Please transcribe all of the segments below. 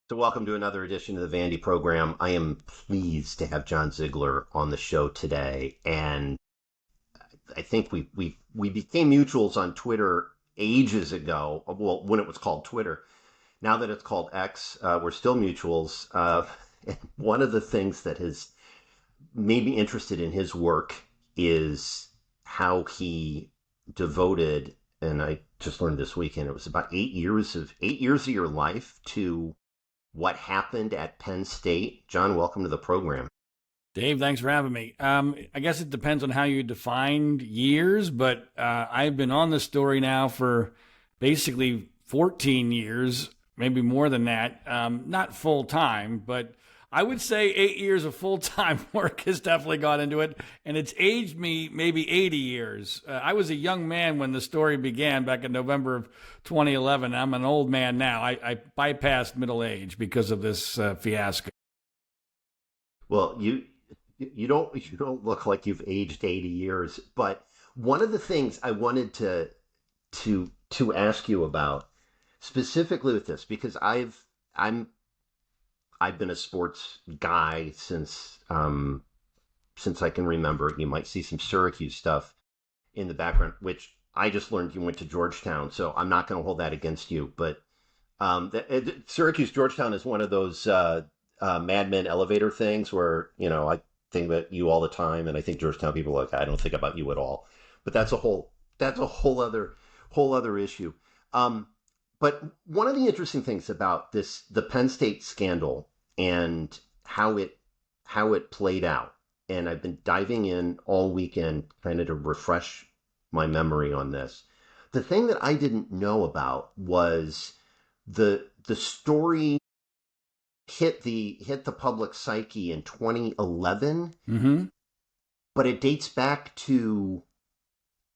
So welcome to another edition of the Vandy Program. I am pleased to have John Ziegler on the show today, and I think we became mutuals on Twitter ages ago. Well, when it was called Twitter. Now that it's called X, we're still mutuals. And one of the things that has made me interested in his work is how he devoted, and I just learned this weekend, it was about 8 years of your life to what happened at Penn State. John, welcome to the program. Dave, thanks for having me. I guess it depends on how you defined years, but I've been on this story now for basically 14 years, maybe more than that. Not full time, but I would say 8 years of full time work has definitely got into it, and it's aged me maybe 80 years. I was a young man when the story began back in November of 2011. I'm an old man now. I bypassed middle age because of this fiasco. Well, you don't look like you've aged 80 years, but one of the things I wanted to ask you about specifically with this, because I've been a sports guy since I can remember. You might see some Syracuse stuff in the background, which I just learned you went to Georgetown, so I'm not going to hold that against you. But Syracuse Georgetown is one of those Mad Men elevator things where I think about you all the time, and I think Georgetown people are like, I don't think about you at all. But that's a whole other issue. But one of the interesting things about the Penn State scandal and how it played out, and I've been diving in all weekend kind of to refresh my memory on this. The thing that I didn't know about was the story hit the public psyche in 2011, Mm-hmm. but it dates back to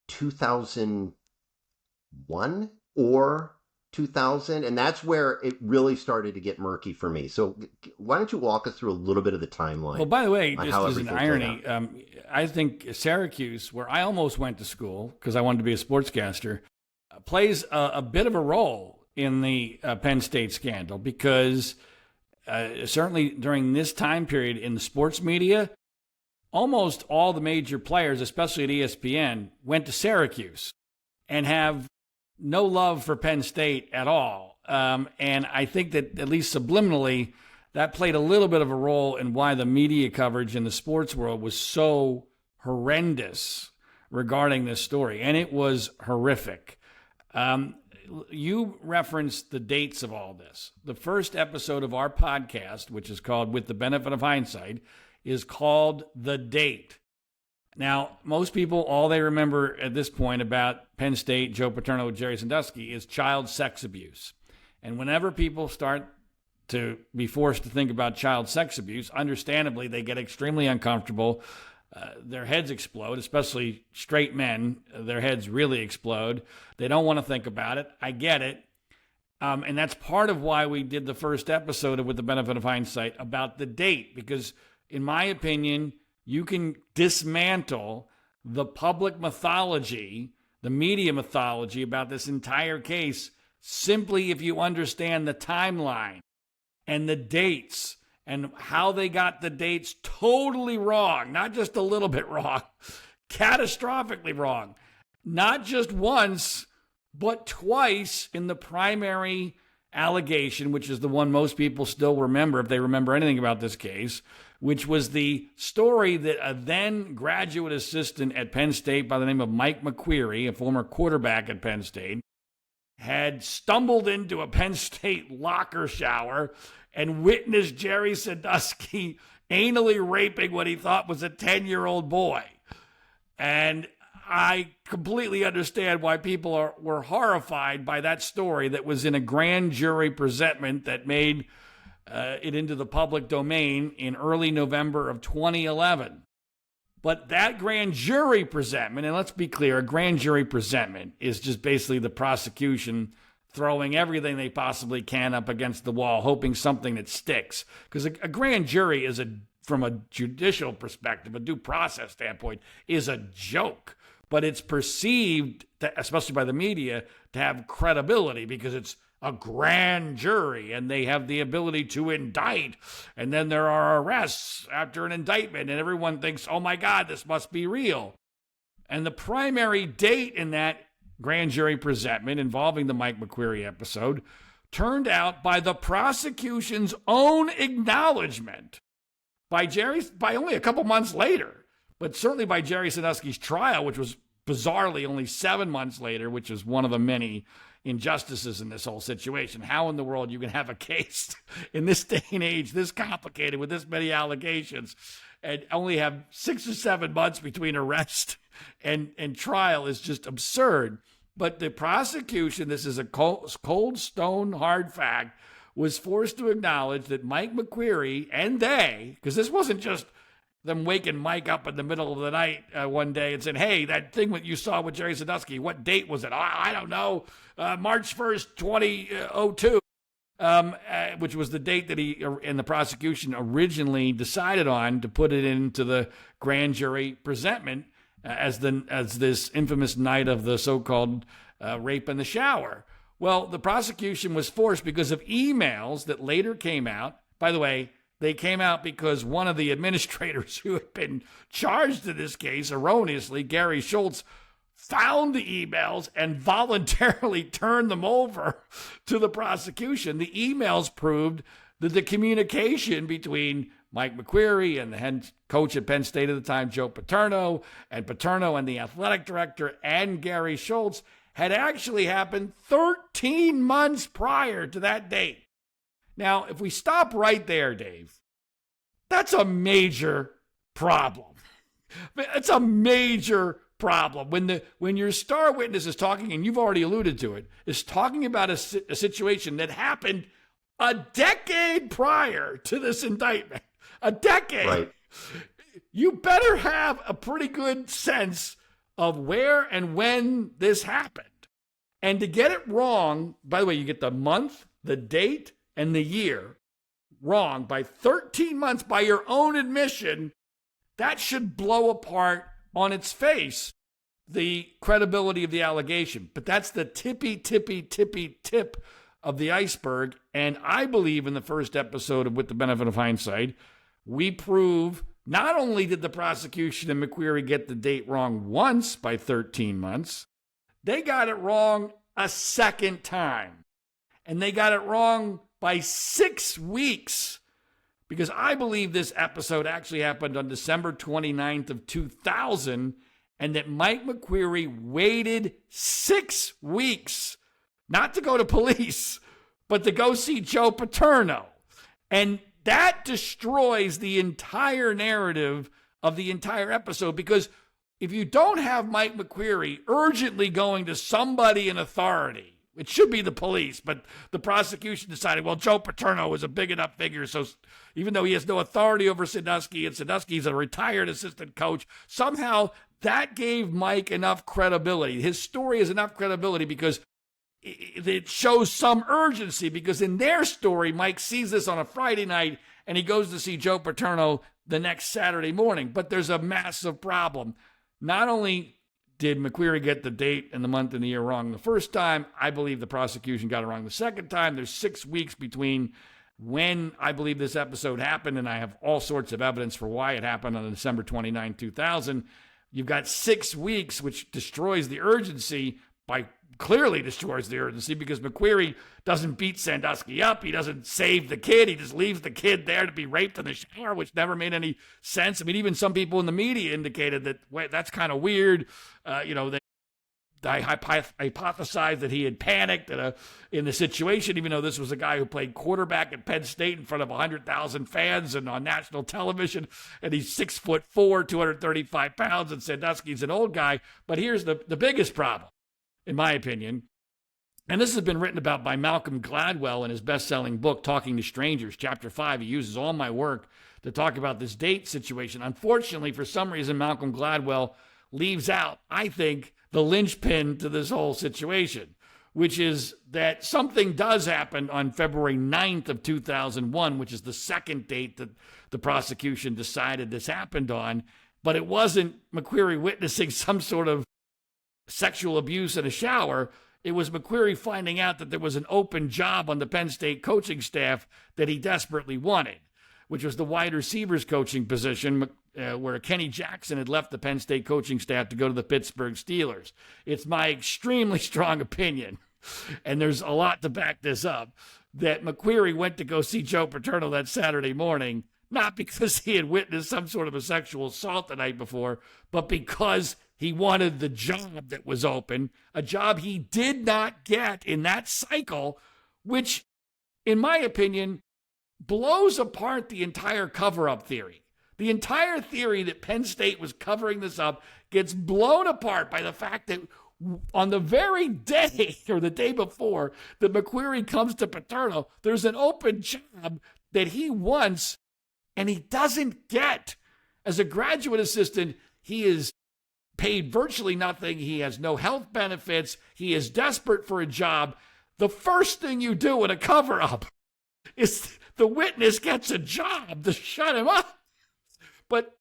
2001 or 2000, and that's where it really started to get murky for me. So why don't you walk us through a little bit of the timeline Well, by the way, on just how as an everything played irony, out? I think Syracuse, where I almost went to school because I wanted to be a sportscaster, plays a bit of a role in the Penn State scandal because certainly during this time period in the sports media, almost all the major players, especially at ESPN, went to Syracuse and have no love for Penn State at all. And I think that at least subliminally, that played a little bit of a role in why the media coverage in the sports world was so horrendous regarding this story. And it was horrific. You referenced the dates of all this. The first episode of our podcast, which is called With the Benefit of Hindsight, is called The Date. Now, most people, all they remember at this point about Penn State, Joe Paterno, Jerry Sandusky, is child sex abuse. And whenever people start to be forced to think about child sex abuse, understandably, they get extremely uncomfortable. Their heads explode, especially straight men. Their heads really explode. They don't want to think about it. I get it. And that's part of why we did the first episode of With the Benefit of Hindsight about the date, because in my opinion, you can dismantle the public mythology, the media mythology about this entire case simply if you understand the timeline and the dates and how they got the dates totally wrong, not just a little bit wrong, catastrophically wrong. Not just once, but twice in the primary allegation, which is the one most people still remember if they remember anything about this case, which was the story that a then graduate assistant at Penn State by the name of Mike McQueary, a former quarterback at Penn State, had stumbled into a Penn State locker shower and witnessed Jerry Sandusky anally raping what he thought was a 10-year-old boy. And I completely understand why people were horrified by that story that was in a grand jury presentment that made it into the public domain in early November of 2011. But that grand jury presentment, and let's be clear, a grand jury presentment is just basically the prosecution throwing everything they possibly can up against the wall, hoping something that sticks. Because a grand jury is from a judicial perspective, a due process standpoint, is a joke. But it's perceived, especially by the media, to have credibility because it's a grand jury and they have the ability to indict. And then there are arrests after an indictment and everyone thinks, oh my God, this must be real. And the primary date in that grand jury presentment involving the Mike McQueary episode turned out, by the prosecution's own acknowledgement, by only a couple months later, but certainly by Jerry Sandusky's trial, which was bizarrely only 7 months later, which is one of the many injustices in this whole situation. How in the world you can have a case in this day and age, this complicated, with this many allegations, and only have 6 or 7 months between arrest and trial is just absurd. But the prosecution, this is a cold stone hard fact, was forced to acknowledge that Mike McQueary and they, because this wasn't just them waking Mike up in the middle of the night one day and saying, hey, that thing that you saw with Jerry Sandusky, what date was it? I don't know, March 1st, 2002, which was the date that he and the prosecution originally decided on to put it into the grand jury presentment as this infamous night of the so-called rape in the shower. Well, the prosecution was forced because of emails that later came out. By the way, they came out because one of the administrators who had been charged in this case erroneously, Gary Schultz, found the emails and voluntarily turned them over to the prosecution. The emails proved that the communication between Mike McQueary and the head coach at Penn State at the time, Joe Paterno, and the athletic director and Gary Schultz had actually happened 13 months prior to that date. Now, if we stop right there, Dave, that's a major problem. It's a major problem. When your star witness is talking, and you've already alluded to it, is talking about a situation that happened a decade prior to this indictment. A decade. Right. You better have a pretty good sense of where and when this happened. And to get it wrong, by the way, you get the month, the date, and the year wrong by 13 months by your own admission, that should blow apart on its face the credibility of the allegation. But that's the tippy tip of the iceberg. And I believe in the first episode of With the Benefit of Hindsight, we prove not only did the prosecution and McQueary get the date wrong once by 13 months, they got it wrong a second time. And they got it wrong by 6 weeks, because I believe this episode actually happened on December 29th of 2000, and that Mike McQueary waited 6 weeks not to go to police, but to go see Joe Paterno. And that destroys the entire narrative of the entire episode, because if you don't have Mike McQueary urgently going to somebody in authority, it should be the police, but the prosecution decided, well, Joe Paterno is a big enough figure, so even though he has no authority over Sandusky, and Sandusky's a retired assistant coach, somehow that gave Mike enough credibility. His story is enough credibility because it shows some urgency, because in their story, Mike sees this on a Friday night and he goes to see Joe Paterno the next Saturday morning. But there's a massive problem. Not only did McQueary get the date and the month and the year wrong the first time, I believe the prosecution got it wrong the second time. There's 6 weeks between when I believe this episode happened, and I have all sorts of evidence for why it happened on December 29, 2000. You've got 6 weeks, which destroys the urgency clearly destroys the urgency, because McQueary doesn't beat Sandusky up. He doesn't save the kid. He just leaves the kid there to be raped in the shower, which never made any sense. I mean, even some people in the media indicated that, wait, that's kind of weird. They hypothesized that he had panicked in the situation, even though this was a guy who played quarterback at Penn State in front of 100,000 fans and on national television, and he's 6'4", 235 pounds, and Sandusky's an old guy. But here's the biggest problem, in my opinion, and this has been written about by Malcolm Gladwell in his best-selling book, Talking to Strangers, Chapter 5. He uses all my work to talk about this date situation. Unfortunately, for some reason, Malcolm Gladwell leaves out, I think, the linchpin to this whole situation, which is that something does happen on February 9th of 2001, which is the second date that the prosecution decided this happened on, but it wasn't McQueary witnessing some sort of sexual abuse in a shower. It was McQueary finding out that there was an open job on the Penn State coaching staff that he desperately wanted, which was the wide receivers coaching position, where Kenny Jackson had left the Penn State coaching staff to go to the Pittsburgh Steelers. It's my extremely strong opinion, and there's a lot to back this up, that McQueary went to go see Joe Paterno that Saturday morning, not because he had witnessed some sort of a sexual assault the night before, but because he wanted the job that was open, a job he did not get in that cycle, which, in my opinion, blows apart the entire cover-up theory. The entire theory that Penn State was covering this up gets blown apart by the fact that on the very day or the day before that McQueary comes to Paterno, there's an open job that he wants and he doesn't get. As a graduate assistant, he is paid virtually nothing. He has no health benefits. He is desperate for a job. The first thing you do in a cover-up is the witness gets a job to shut him up. But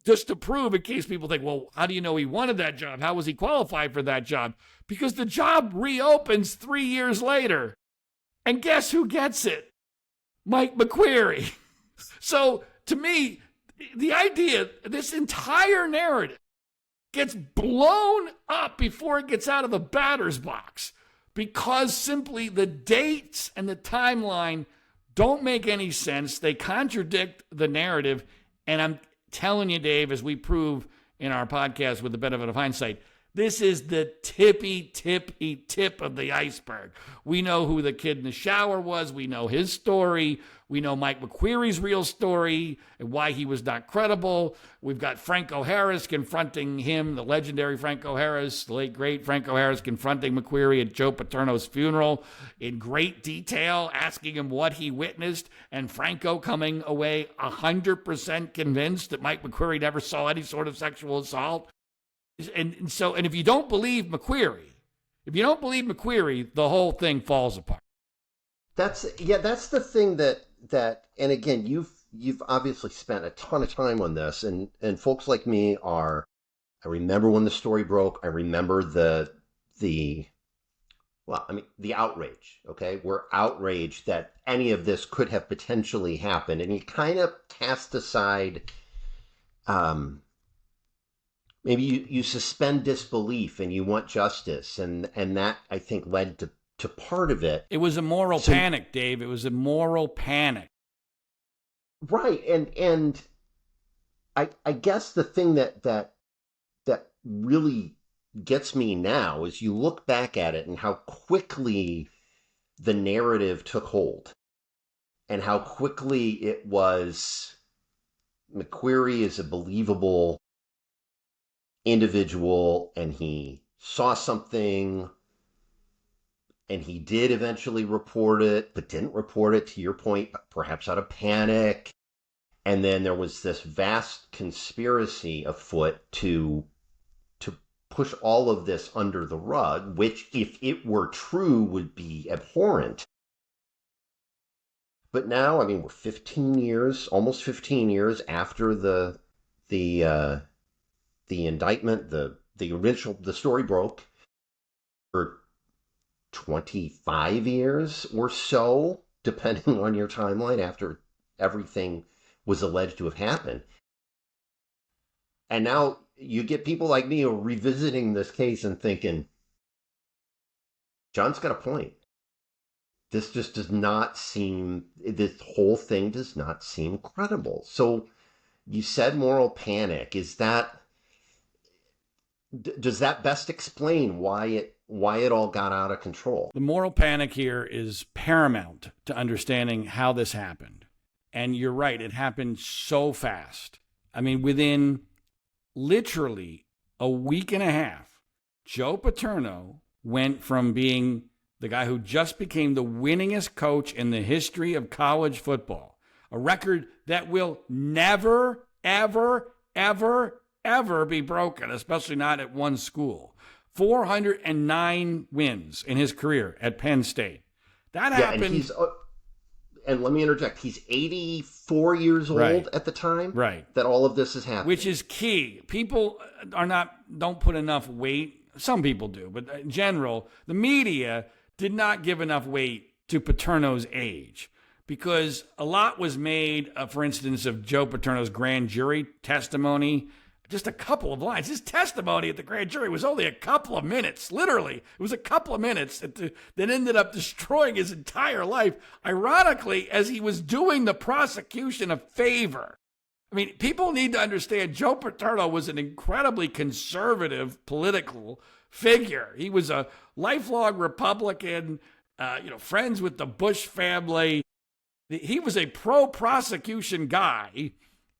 just to prove, in case people think, well, how do you know he wanted that job? How was he qualified for that job? Because the job reopens 3 years later. And guess who gets it? Mike McQueary. So to me, the idea, this entire narrative gets blown up before it gets out of the batter's box because simply the dates and the timeline don't make any sense. They contradict the narrative. And I'm telling you, Dave, as we prove in our podcast with the benefit of hindsight, this is the tippy tip of the iceberg. We know who the kid in the shower was. We know his story. We know Mike McQueary's real story and why he was not credible. We've got Franco Harris confronting him, the legendary Franco Harris, the late great Franco Harris confronting McQueary at Joe Paterno's funeral in great detail, asking him what he witnessed, and Franco coming away 100% convinced that Mike McQueary never saw any sort of sexual assault. And if you don't believe McQueary, the whole thing falls apart. That's the thing that and again, you've obviously spent a ton of time on this, and folks like me I remember when the story broke. I remember the outrage, okay? We're outraged that any of this could have potentially happened, and you kind of cast aside maybe you suspend disbelief and you want justice, and that, I think, led to part of it. It was a moral panic, Dave. It was a moral panic. Right, and I guess the thing that really gets me now is you look back at it and how quickly the narrative took hold, and how quickly it was McQueary is a believable individual, and he saw something, and he did eventually report it, but didn't report it, to your point, perhaps out of panic. And then there was this vast conspiracy afoot to push all of this under the rug, which, if it were true, would be abhorrent. But now, I mean, we're almost 15 years after the indictment, the story broke, for 25 years or so, depending on your timeline, after everything was alleged to have happened. And now you get people like me who are revisiting this case and thinking, John's got a point. This just does not seem, this whole thing does not seem credible. So you said moral panic. Does that best explain why it all got out of control? The moral panic here is paramount to understanding how this happened. And you're right, it happened so fast. I mean, within literally a week and a half, Joe Paterno went from being the guy who just became the winningest coach in the history of college football, a record that will never, ever, ever, ever be broken, especially not at one school. 409 wins in his career at Penn State. That happened. And let me interject. He's 84 years old at the time that all of this is happening. Which is key. People don't put enough weight some people do, but in general, the media did not give enough weight to Paterno's age, because a lot was made, for instance, of Joe Paterno's grand jury testimony. Just a couple of lines. His testimony at the grand jury was only a couple of minutes. Literally, it was a couple of minutes that ended up destroying his entire life, ironically, as he was doing the prosecution a favor. I mean, people need to understand Joe Paterno was an incredibly conservative political figure. He was a lifelong Republican, friends with the Bush family. He was a pro-prosecution guy.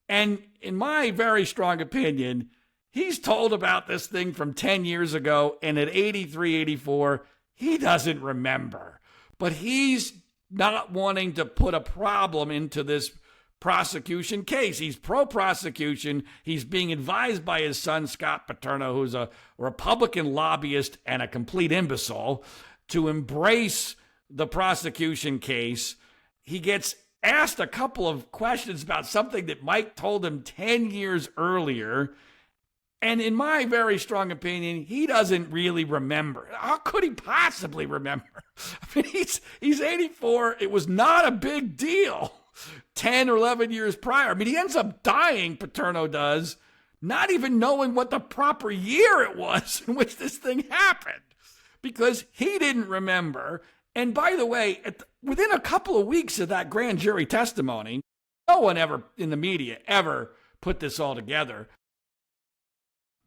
And in my very strong opinion, he's told about this thing from 10 years ago, and at 83, 84, he doesn't remember. But he's not wanting to put a problem into this prosecution case. He's pro-prosecution. He's being advised by his son, Scott Paterno, who's a Republican lobbyist and a complete imbecile, to embrace the prosecution case. He gets asked a couple of questions about something that Mike told him 10 years earlier. And in my very strong opinion, he doesn't really remember. How could he possibly remember? I mean, he's 84. It was not a big deal 10 or 11 years prior. I mean, he ends up dying, Paterno does, not even knowing what the proper year it was in which this thing happened, because he didn't remember. And by the way, within a couple of weeks of that grand jury testimony, no one ever in the media ever put this all together.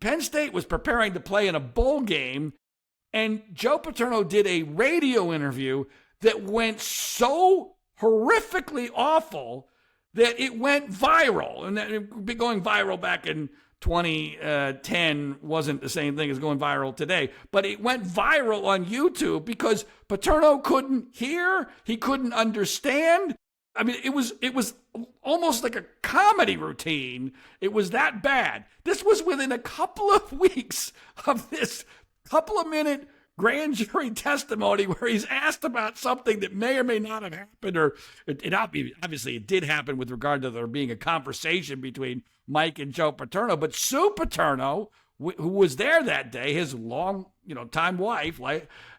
Penn State was preparing to play in a bowl game, and Joe Paterno did a radio interview that went so horrifically awful that it went viral. And that going viral back in 2010 wasn't the same thing as going viral today, but it went viral on YouTube because Paterno couldn't hear, he couldn't understand. I mean, it was almost like a comedy routine. It was that bad. This was within a couple of weeks of this couple of minute grand jury testimony where he's asked about something that may or may not have happened, or obviously it did happen with regard to there being a conversation between Mike and Joe Paterno, but Sue Paterno, who was there that day, his long, time wife,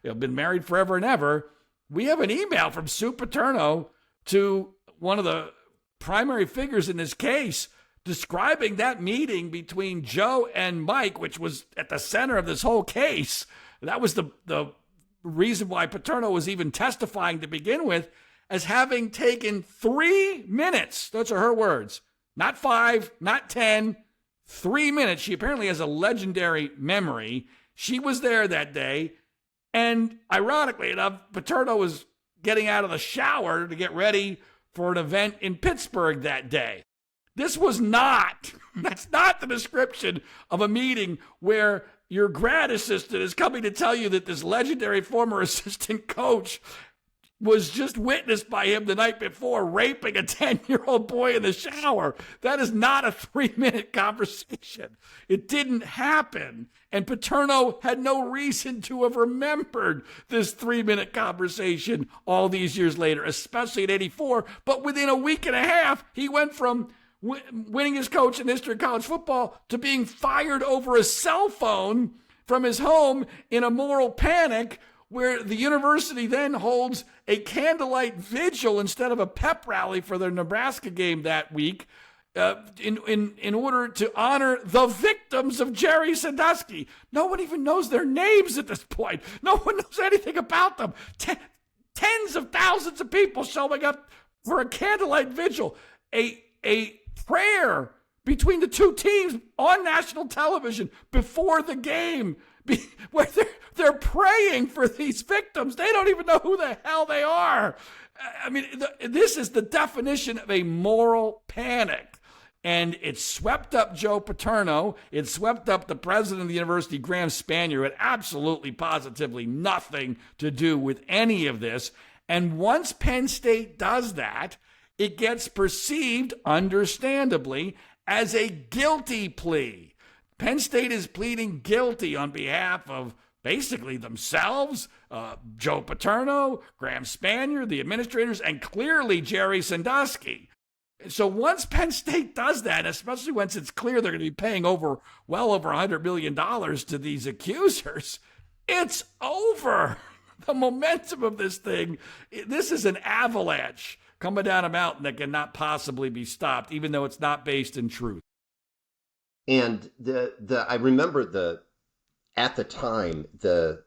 been married forever and ever. We have an email from Sue Paterno to one of the primary figures in this case describing that meeting between Joe and Mike, which was at the center of this whole case. That was the reason why Paterno was even testifying to begin with, as having taken 3 minutes. Those are her words. Not 5, not 10, 3 minutes. She apparently has a legendary memory. She was there that day. And ironically enough, Paterno was getting out of the shower to get ready for an event in Pittsburgh that day. That's not the description of a meeting where your grad assistant is coming to tell you that this legendary former assistant coach was just witnessed by him the night before raping a 10-year-old boy in the shower. That is not a 3-minute conversation. It didn't happen. And Paterno had no reason to have remembered this 3-minute conversation all these years later, especially at 84. But within a week and a half, he went from winning his coach in history of college football to being fired over a cell phone from his home in a moral panic, where the university then holds a candlelight vigil instead of a pep rally for their Nebraska game that week in order to honor the victims of Jerry Sandusky. No one even knows their names at this point. No one knows anything about them. Tens of thousands of people showing up for a candlelight vigil, a prayer between the two teams on national television before the game, where they're praying for these victims. They don't even know who the hell they are. I mean, this is the definition of a moral panic. And it swept up Joe Paterno. It swept up the president of the university, Graham Spanier, who had absolutely, positively nothing to do with any of this. And once Penn State does that, it gets perceived, understandably, as a guilty plea. Penn State is pleading guilty on behalf of basically themselves, Joe Paterno, Graham Spanier, the administrators, and clearly Jerry Sandusky. So once Penn State does that, especially once it's clear they're going to be paying well over $100 million to these accusers, it's over. The momentum of this thing, this is an avalanche coming down a mountain that cannot possibly be stopped, even though it's not based in truth. And I remember at the time, the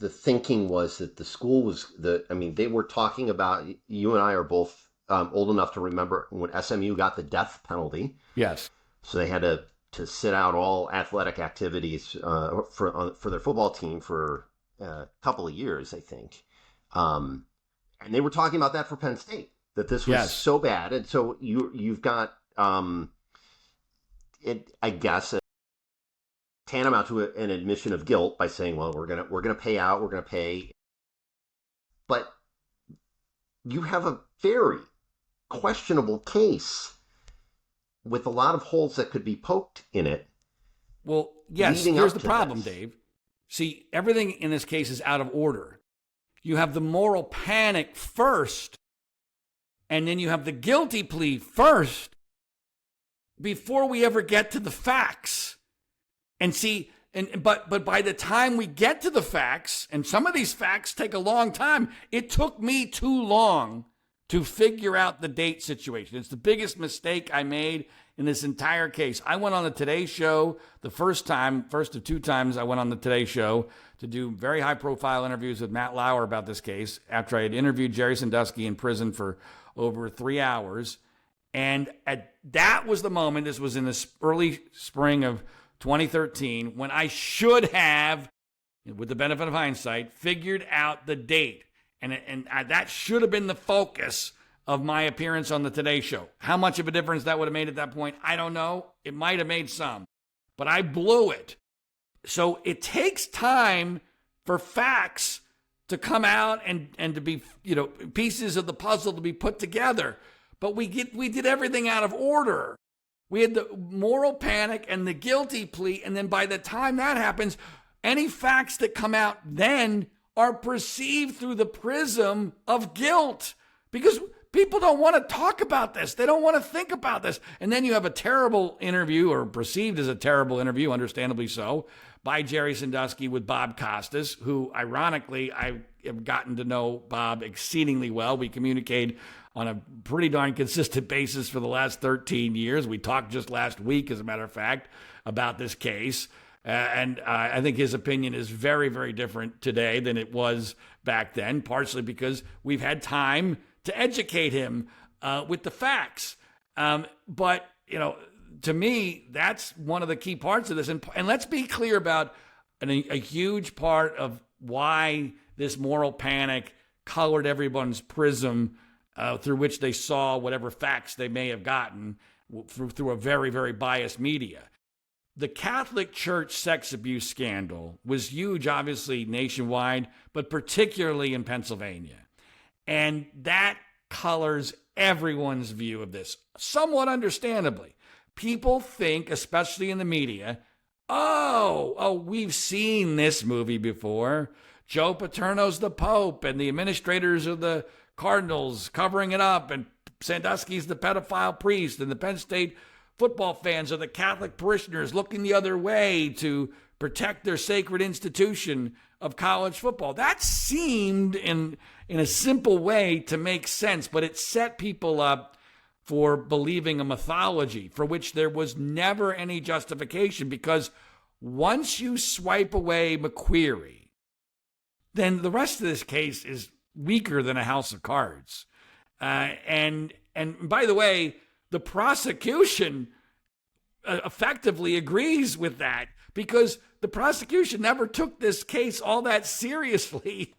thinking was that the school was they were talking about, you and I are both old enough to remember when SMU got the death penalty. Yes. So they had to sit out all athletic activities for their football team for a couple of years, I think. And they were talking about that for Penn State, that this was so bad. And so you've got, I guess, tantamount to an admission of guilt by saying, well, we're gonna pay out, we're gonna pay. But you have a very questionable case with a lot of holes that could be poked in it. Well, yes, here's the problem, Dave. See, everything in this case is out of order. You have the moral panic first, and then you have the guilty plea first before we ever get to the facts. And see, but by the time we get to the facts, and some of these facts take a long time, it took me too long to figure out the date situation. It's the biggest mistake I made in this entire case. I went on the Today Show the first of two times I went on the Today Show to do very high-profile interviews with Matt Lauer about this case after I had interviewed Jerry Sandusky in prison for over 3 hours. And that was the moment, this was in the early spring of 2013, when I should have, with the benefit of hindsight, figured out the date. And that should have been the focus of my appearance on the Today Show. How much of a difference that would have made at that point, I don't know. It might have made some, but I blew it. So it takes time for facts to come out and to be, pieces of the puzzle to be put together. But we did everything out of order. We had the moral panic and the guilty plea, and then by the time that happens, any facts that come out then are perceived through the prism of guilt, because people don't want to talk about this. They don't want to think about this. And then you have a terrible interview, or perceived as a terrible interview, understandably so, by Jerry Sandusky with Bob Costas, who, ironically, I have gotten to know Bob exceedingly well. We communicate on a pretty darn consistent basis for the last 13 years. We talked just last week, as a matter of fact, about this case. And I think his opinion is very, very different today than it was back then, partially because we've had time to educate him with the facts. But, to me, that's one of the key parts of this. And let's be clear about a huge part of why this moral panic colored everyone's prism through which they saw whatever facts they may have gotten through a very, very biased media. The Catholic Church sex abuse scandal was huge, obviously, nationwide, but particularly in Pennsylvania. And that colors everyone's view of this, somewhat understandably. People think, especially in the media, we've seen this movie before. Joe Paterno's the Pope, and the administrators of the Cardinals covering it up, and Sandusky's the pedophile priest, and the Penn State football fans are the Catholic parishioners looking the other way to protect their sacred institution of college football. That seemed, in a simple way, to make sense, but it set people up for believing a mythology for which there was never any justification, because once you swipe away McQueary, then the rest of this case is weaker than a house of cards. And by the way, the prosecution effectively agrees with that, because the prosecution never took this case all that seriously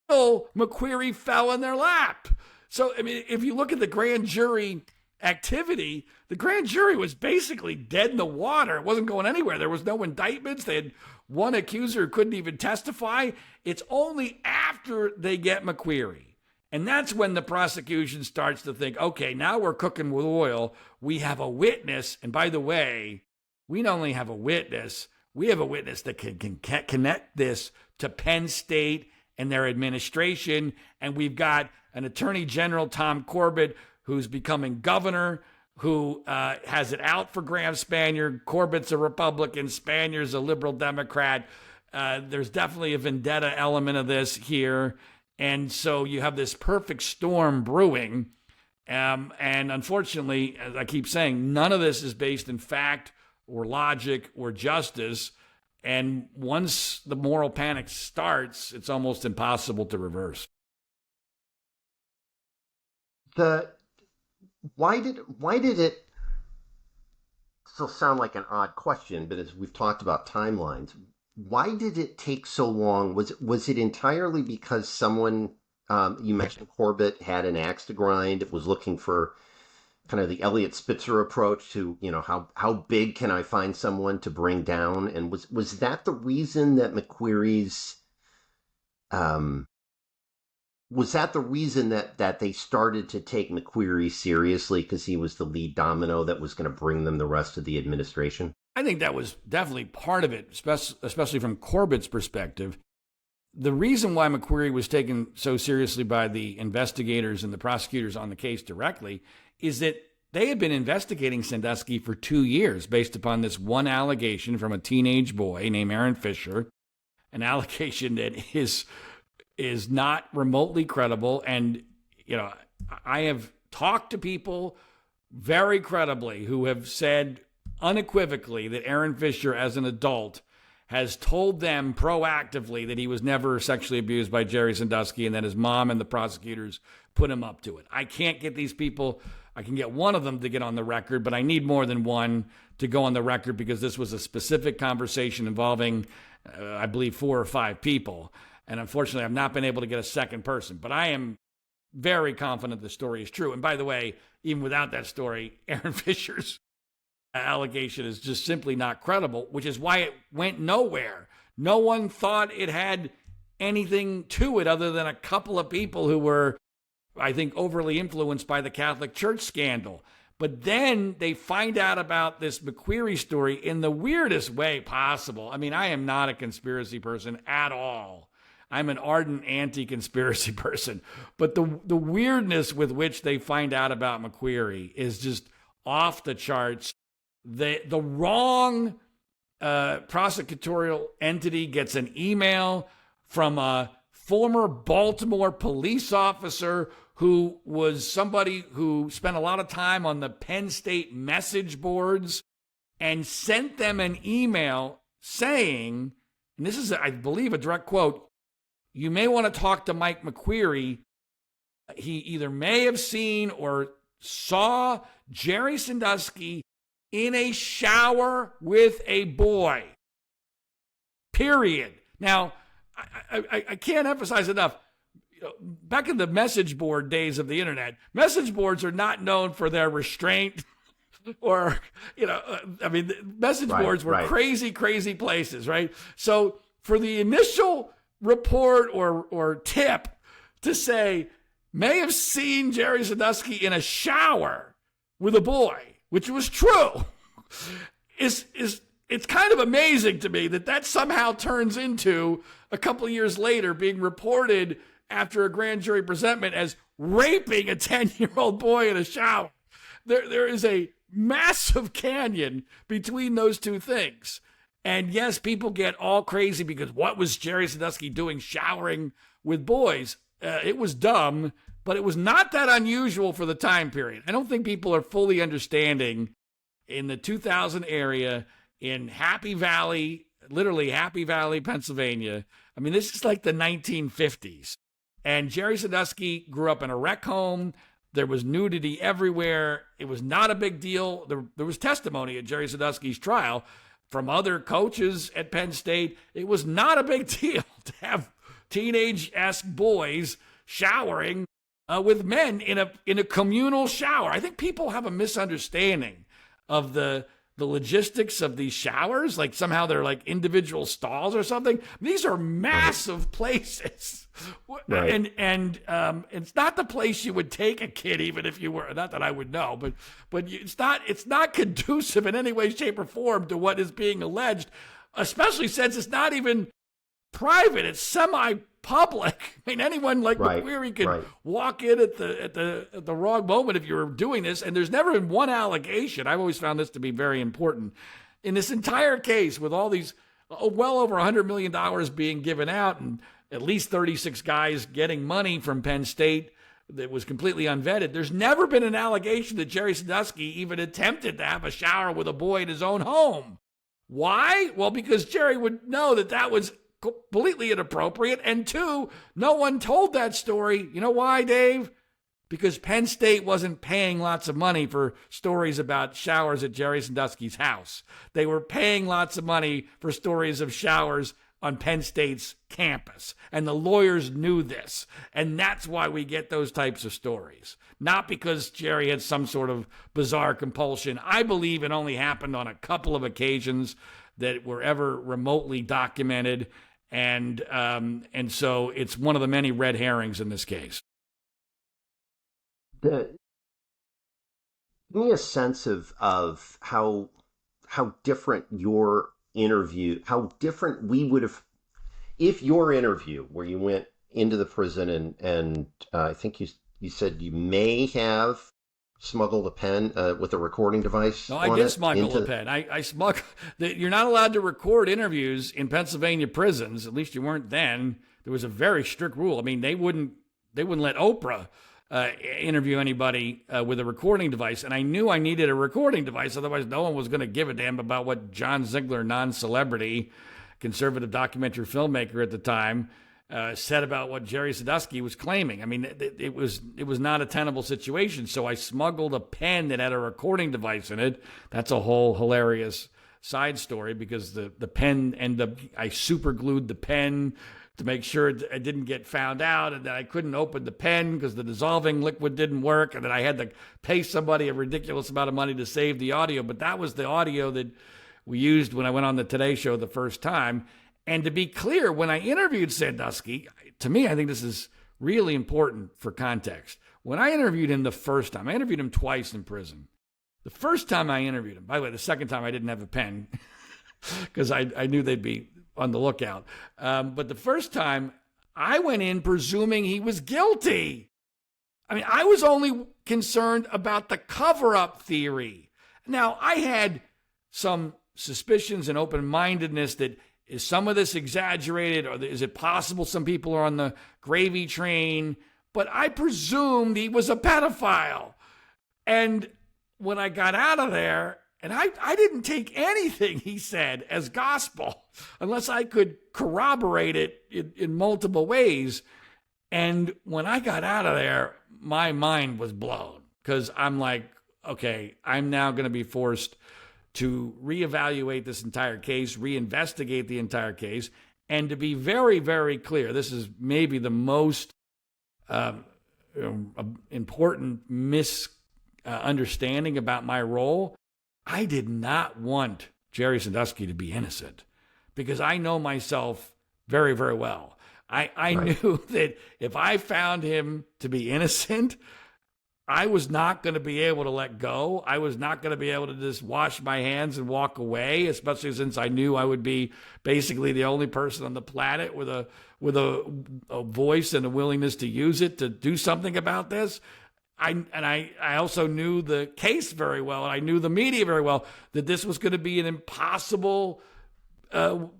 until McQueary fell in their lap. So, if you look at the grand jury activity, the grand jury was basically dead in the water. It wasn't going anywhere. There was no indictments. They had one accuser who couldn't even testify. It's only after they get McQueary. And that's when the prosecution starts to think, okay, now we're cooking with oil. We have a witness. And by the way, we not only have a witness, we have a witness that can connect this to Penn State and their administration. And we've got an Attorney General, Tom Corbett, who's becoming governor, who has it out for Graham Spanier. Corbett's a Republican, Spanier's a liberal Democrat. There's definitely a vendetta element of this here. And so you have this perfect storm brewing. And unfortunately, as I keep saying, none of this is based in fact or logic or justice. And once the moral panic starts, it's almost impossible to reverse. Why did it still sound like an odd question, but as we've talked about timelines, why did it take so long? Was it entirely because someone, you mentioned Corbett, had an axe to grind, was looking for kind of the Elliot Spitzer approach to, how big can I find someone to bring down? And was that the reason that McQueary's, was that the reason that they started to take McQueary seriously, because he was the lead domino that was going to bring them the rest of the administration? I think that was definitely part of it, especially from Corbett's perspective. The reason why McQueary was taken so seriously by the investigators and the prosecutors on the case directly is that they had been investigating Sandusky for 2 years based upon this one allegation from a teenage boy named Aaron Fisher, an allegation that is not remotely credible. And, I have talked to people very credibly who have said unequivocally that Aaron Fisher, as an adult, has told them proactively that he was never sexually abused by Jerry Sandusky and that his mom and the prosecutors put him up to it. I can't get these people. I can get one of them to get on the record, but I need more than one to go on the record because this was a specific conversation involving, I believe, 4 or 5 people. And unfortunately, I've not been able to get a second person. But I am very confident the story is true. And by the way, even without that story, Aaron Fisher's allegation is just simply not credible, which is why it went nowhere. No one thought it had anything to it other than a couple of people who were, I think, overly influenced by the Catholic Church scandal. But then they find out about this McQueary story in the weirdest way possible. I mean, I am not a conspiracy person at all. I'm an ardent anti-conspiracy person. But the weirdness with which they find out about McQueary is just off the charts. The wrong prosecutorial entity gets an email from a former Baltimore police officer who was somebody who spent a lot of time on the Penn State message boards and sent them an email saying, and this is, I believe, a direct quote, "You may want to talk to Mike McQueary. He either may have seen or saw Jerry Sandusky in a shower with a boy." Period. Now, I can't emphasize enough. Back in the message board days of the internet, message boards are not known for their restraint or, message boards were crazy, crazy places, right? So for the initial report or tip to say, may have seen Jerry Sandusky in a shower with a boy, which was true, it's kind of amazing to me that somehow turns into, a couple of years later, being reported after a grand jury presentment as raping a 10-year-old boy in a shower. There is a massive canyon between those two things. And yes, people get all crazy because what was Jerry Sandusky doing showering with boys? It was dumb, but it was not that unusual for the time period. I don't think people are fully understanding in the 2000 area in Happy Valley, literally Happy Valley, Pennsylvania. I mean, this is like the 1950s. And Jerry Sandusky grew up in a rec home. There was nudity everywhere. It was not a big deal. There was testimony at Jerry Sandusky's trial from other coaches at Penn State. It was not a big deal to have teenage-esque boys showering with men in a communal shower. I think people have a misunderstanding of the logistics of these showers, like somehow they're like individual stalls or something. These are massive places. Right. And it's not the place you would take a kid, even if you were, not that I would know, but it's not conducive in any way, shape, or form to what is being alleged, especially since it's not even private. It's semi-public. I mean, anyone like Right, McQueary could right. walk in at the wrong moment if you were doing this. And there's never been one allegation. I've always found this to be very important in this entire case, with all these well over $100 million being given out and at least 36 guys getting money from Penn State that was completely unvetted. There's never been an allegation that Jerry Sandusky even attempted to have a shower with a boy in his own home. Why? Well, because Jerry would know that that was completely inappropriate. And two, no one told that story. You know why, Dave? Because Penn State wasn't paying lots of money for stories about showers at Jerry Sandusky's house. They were paying lots of money for stories of showers on Penn State's campus. And the lawyers knew this. And that's why we get those types of stories. Not because Jerry had some sort of bizarre compulsion. I believe it only happened on a couple of occasions that were ever remotely documented. And so it's one of the many red herrings in this case. Give me a sense of how different your interview, how different we would have, if your interview where you went into the prison and I think you said you may have smuggled a pen with a recording device. No, I did smuggle a pen. I smuggled. You're not allowed to record interviews in Pennsylvania prisons. At least you weren't then. There was a very strict rule. I mean, they wouldn't let Oprah interview anybody with a recording device. And I knew I needed a recording device. Otherwise, no one was going to give a damn about what John Ziegler, non-celebrity, conservative documentary filmmaker at the time, said about what Jerry Sandusky was claiming. I mean, it was not a tenable situation. So I smuggled a pen that had a recording device in it. That's a whole hilarious side story because the pen I super glued the pen to make sure it didn't get found out, and that I couldn't open the pen because the dissolving liquid didn't work, and that I had to pay somebody a ridiculous amount of money to save the audio. But that was the audio that we used when I went on the Today Show the first time. And to be clear, when I interviewed Sandusky, to me, I think this is really important for context. When I interviewed him the first time, I interviewed him twice in prison. The first time I interviewed him, by the way, the second time I didn't have a pen because I knew they'd be on the lookout. But the first time I went in presuming he was guilty. I mean, I was only concerned about the cover-up theory. Now, I had some suspicions and open-mindedness that is some of this exaggerated, or is it possible some people are on the gravy train? But I presumed he was a pedophile. And when I got out of there, and I didn't take anything he said as gospel unless I could corroborate it in multiple ways. And when I got out of there, my mind was blown because I'm like, okay, I'm now going to be forced to reevaluate this entire case, reinvestigate the entire case. And to be very, very clear, this is maybe the most important misunderstanding about my role. I did not want Jerry Sandusky to be innocent because I know myself very, very well. I knew that if I found him to be innocent, I was not going to be able to let go. I was not going to be able to just wash my hands and walk away, especially since I knew I would be basically the only person on the planet with a voice and a willingness to use it to do something about this. I also knew the case very well, and I knew the media very well, that this was going to be an impossible war.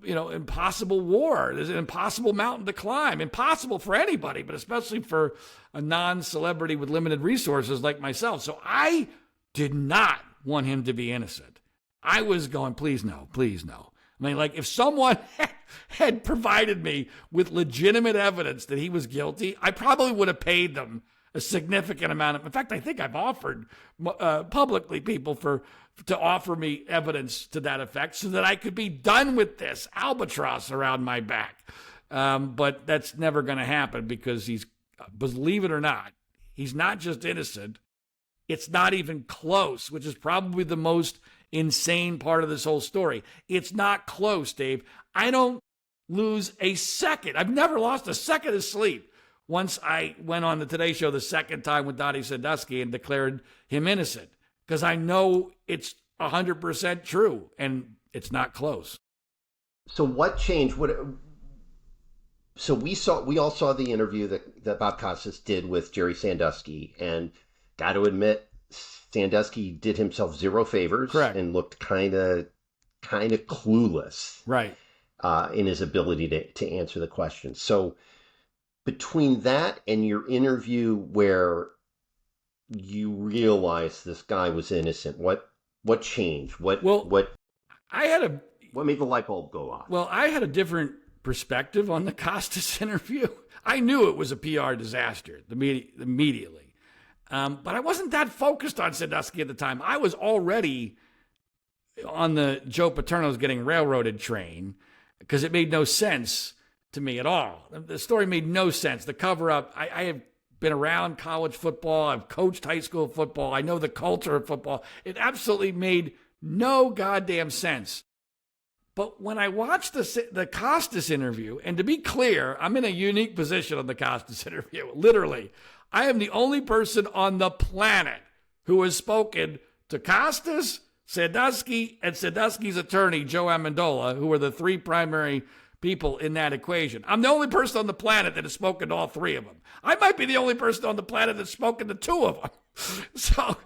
There's an impossible mountain to climb. Impossible for anybody, but especially for a non-celebrity with limited resources like myself. So I did not want him to be innocent. I was going, please no, please no. I mean, like if someone had provided me with legitimate evidence that he was guilty, I probably would have paid them a significant amount of. In fact, I think I've offered publicly people to offer me evidence to that effect so that I could be done with this albatross around my back. But that's never going to happen because believe it or not, he's not just innocent. It's not even close, which is probably the most insane part of this whole story. It's not close, Dave. I don't lose a second. I've never lost a second of sleep once I went on the Today Show the second time with Dottie Sandusky and declared him innocent, because I know it's 100% true and it's not close. So what changed? So we all saw the interview that Bob Costas did with Jerry Sandusky, and got to admit, Sandusky did himself zero favors Correct. and looked kind of clueless Right. in his ability to answer the questions. So between that and your interview where you realize this guy was innocent, what changed? Well, I had a What made the light bulb go off? Well, I had a different perspective on the Costas interview. I knew it was a PR disaster immediately. But I wasn't that focused on Sandusky at the time. I was already on the Joe Paterno's getting railroaded train because it made no sense to me at all. The story made no sense. The cover-up, I have been around college football. I've coached high school football. I know the culture of football. It absolutely made no goddamn sense. But when I watched the Costas interview, and to be clear, I'm in a unique position on the Costas interview. Literally, I am the only person on the planet who has spoken to Costas, Sandusky, and Sandusky's attorney, Joe Amendola, who are the three primary people in that equation. I'm the only person on the planet that has spoken to all three of them. I might be the only person on the planet that's spoken to two of them. So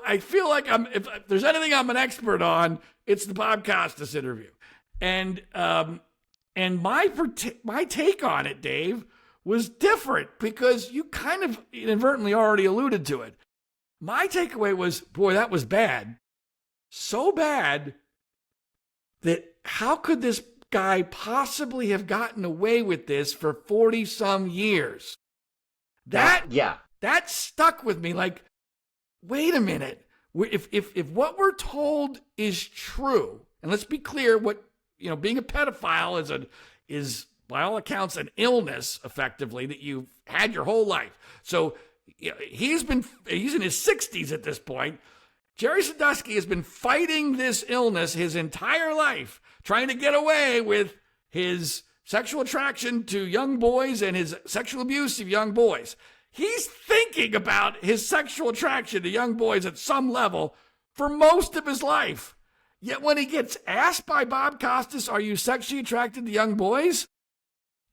I feel like if there's anything I'm an expert on, it's the Bob Costas interview. And my take on it, Dave, was different because you kind of inadvertently already alluded to it. My takeaway was, boy, that was bad. So bad that how could this guy possibly have gotten away with this for 40 some years? That stuck with me. Like, wait a minute. If what we're told is true, and let's be clear, being a pedophile is by all accounts an illness, effectively, that you've had your whole life. So he's in his 60s at this point. Jerry Sandusky has been fighting this illness his entire life, trying to get away with his sexual attraction to young boys and his sexual abuse of young boys. He's thinking about his sexual attraction to young boys at some level for most of his life. Yet when he gets asked by Bob Costas, are you sexually attracted to young boys?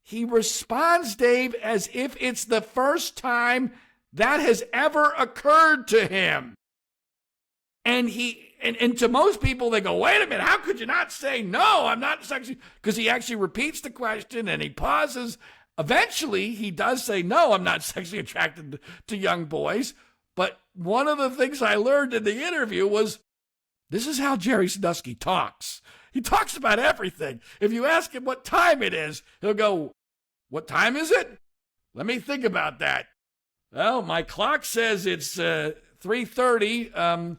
He responds, Dave, as if it's the first time that has ever occurred to him. And and to most people, they go, wait a minute, how could you not say, no, I'm not sexually, because he actually repeats the question and he pauses. Eventually, he does say, no, I'm not sexually attracted to young boys. But one of the things I learned in the interview was, this is how Jerry Sandusky talks. He talks about everything. If you ask him what time it is, he'll go, what time is it? Let me think about that. Well, my clock says it's 3:30.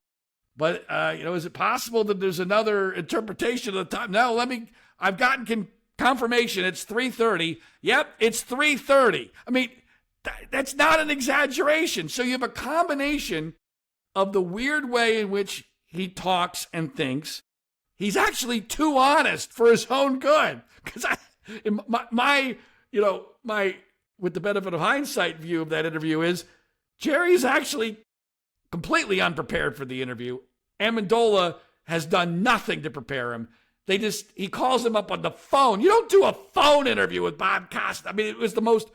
But is it possible that there's another interpretation of the time? No, I've gotten confirmation. It's 3:30. Yep, it's 3:30. I mean, that's not an exaggeration. So you have a combination of the weird way in which he talks and thinks. He's actually too honest for his own good. Because my with the benefit of hindsight view of that interview is Jerry's actually completely unprepared for the interview. Amendola has done nothing to prepare him. He calls him up on the phone. You don't do a phone interview with Bob Costa. I mean, it was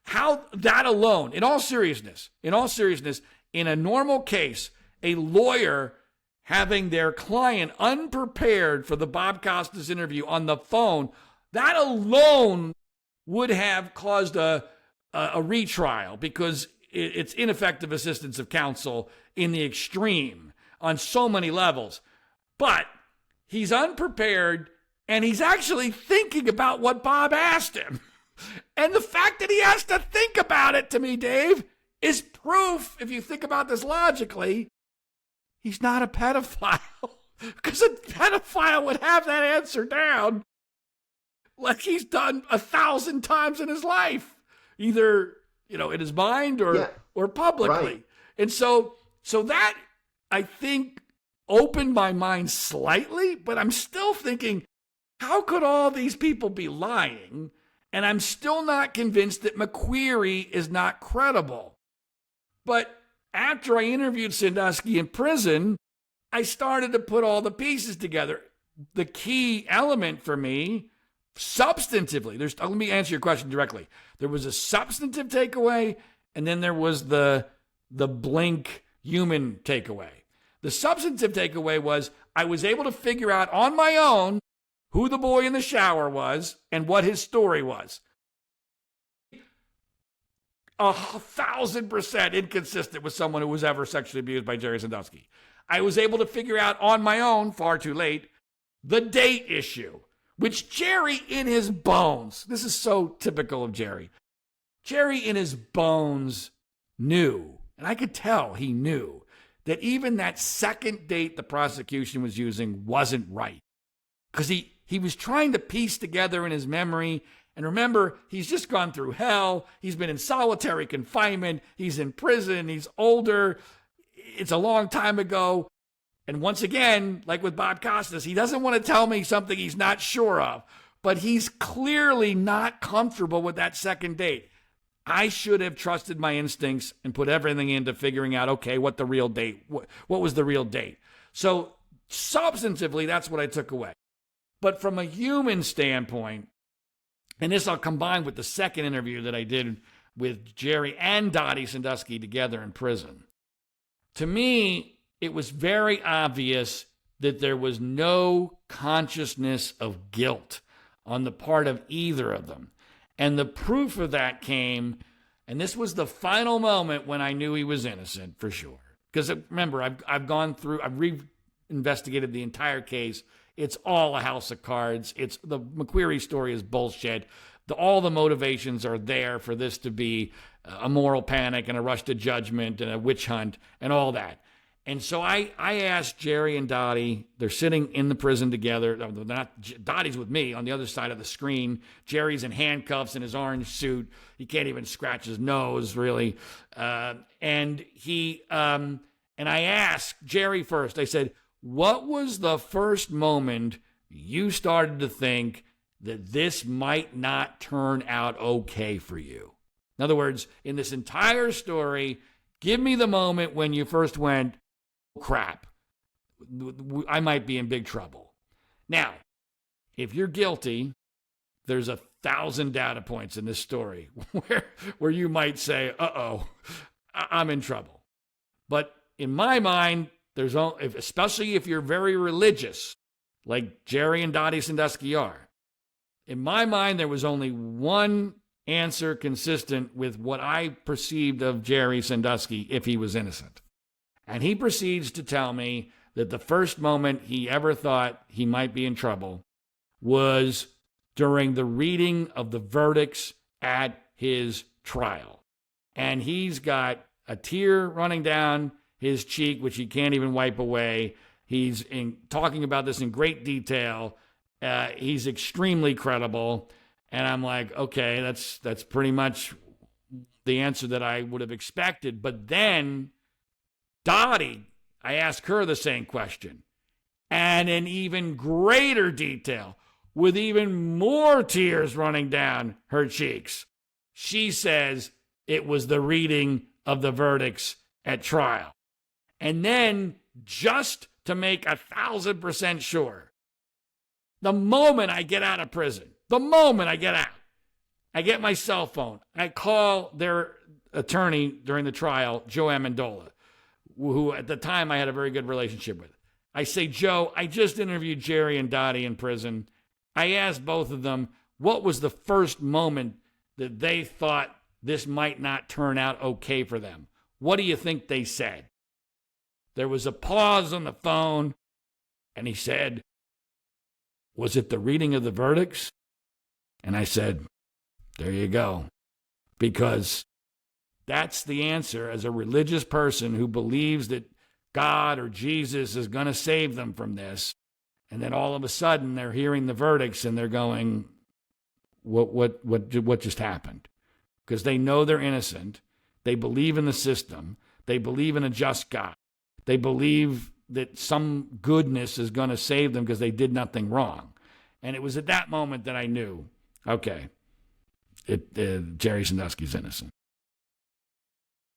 how that alone, in all seriousness, in a normal case, a lawyer having their client unprepared for the Bob Costas interview on the phone, that alone would have caused a retrial because it's ineffective assistance of counsel in the extreme on so many levels. But he's unprepared, and he's actually thinking about what Bob asked him. And the fact that he has to think about it, to me, Dave, is proof, if you think about this logically, he's not a pedophile. Because a pedophile would have that answer down like he's done 1,000 times in his life, either in his mind or publicly. Right. And so that, I think, opened my mind slightly, but I'm still thinking, how could all these people be lying? And I'm still not convinced that McQueary is not credible. But after I interviewed Sandusky in prison, I started to put all the pieces together. The key element for me Substantively, let me answer your question directly. There was a substantive takeaway, and then there was the blink human takeaway. The substantive takeaway was I was able to figure out on my own who the boy in the shower was and what his story was. 1,000% inconsistent with someone who was ever sexually abused by Jerry Sandusky. I was able to figure out on my own, far too late, the date issue, which Jerry in his bones, this is so typical of Jerry. Jerry in his bones knew, and I could tell he knew, that even that second date the prosecution was using wasn't right. Because he was trying to piece together in his memory. And remember, he's just gone through hell. He's been in solitary confinement. He's in prison. He's older. It's a long time ago. And once again, like with Bob Costas, he doesn't want to tell me something he's not sure of. But he's clearly not comfortable with that second date. I should have trusted my instincts and put everything into figuring out, okay, what the real date, what was the real date? So substantively, that's what I took away. But from a human standpoint, and this I'll combine with the second interview that I did with Jerry and Dottie Sandusky together in prison. To me, it was very obvious that there was no consciousness of guilt on the part of either of them. And the proof of that came, and this was the final moment when I knew he was innocent for sure. Because remember, I've re-investigated the entire case. It's all a house of cards. It's the McQueary story is bullshit. All the motivations are there for this to be a moral panic and a rush to judgment and a witch hunt and all that. And so I asked Jerry and Dottie, they're sitting in the prison together. Dottie's with me on the other side of the screen. Jerry's in handcuffs in his orange suit. He can't even scratch his nose, really. And I asked Jerry first. I said, what was the first moment you started to think that this might not turn out okay for you? In other words, in this entire story, give me the moment when you first went, crap, I might be in big trouble. Now, if you're guilty, there's 1,000 data points in this story where you might say, uh-oh, I'm in trouble. But in my mind, there's especially if you're very religious, like Jerry and Dottie Sandusky are. In my mind, there was only one answer consistent with what I perceived of Jerry Sandusky if he was innocent. And he proceeds to tell me that the first moment he ever thought he might be in trouble was during the reading of the verdicts at his trial. And he's got a tear running down his cheek, which he can't even wipe away. He's talking about this in great detail. He's extremely credible. And I'm like, okay, that's pretty much the answer that I would have expected. But then Dottie, I asked her the same question, and in even greater detail, with even more tears running down her cheeks. She says it was the reading of the verdicts at trial. And then, just to make 1,000% sure, the moment I get out of prison, I get my cell phone. I call their attorney during the trial, Joe Amendola, who at the time I had a very good relationship with. I say, Joe, I just interviewed Jerry and Dottie in prison. I asked both of them, what was the first moment that they thought this might not turn out okay for them? What do you think they said? There was a pause on the phone, and he said, was it the reading of the verdicts? And I said, there you go. Because that's the answer as a religious person who believes that God or Jesus is going to save them from this. And then all of a sudden they're hearing the verdicts and they're going, what just happened? Because they know they're innocent. They believe in the system. They believe in a just God. They believe that some goodness is going to save them because they did nothing wrong. And it was at that moment that I knew, okay, Jerry Sandusky's innocent.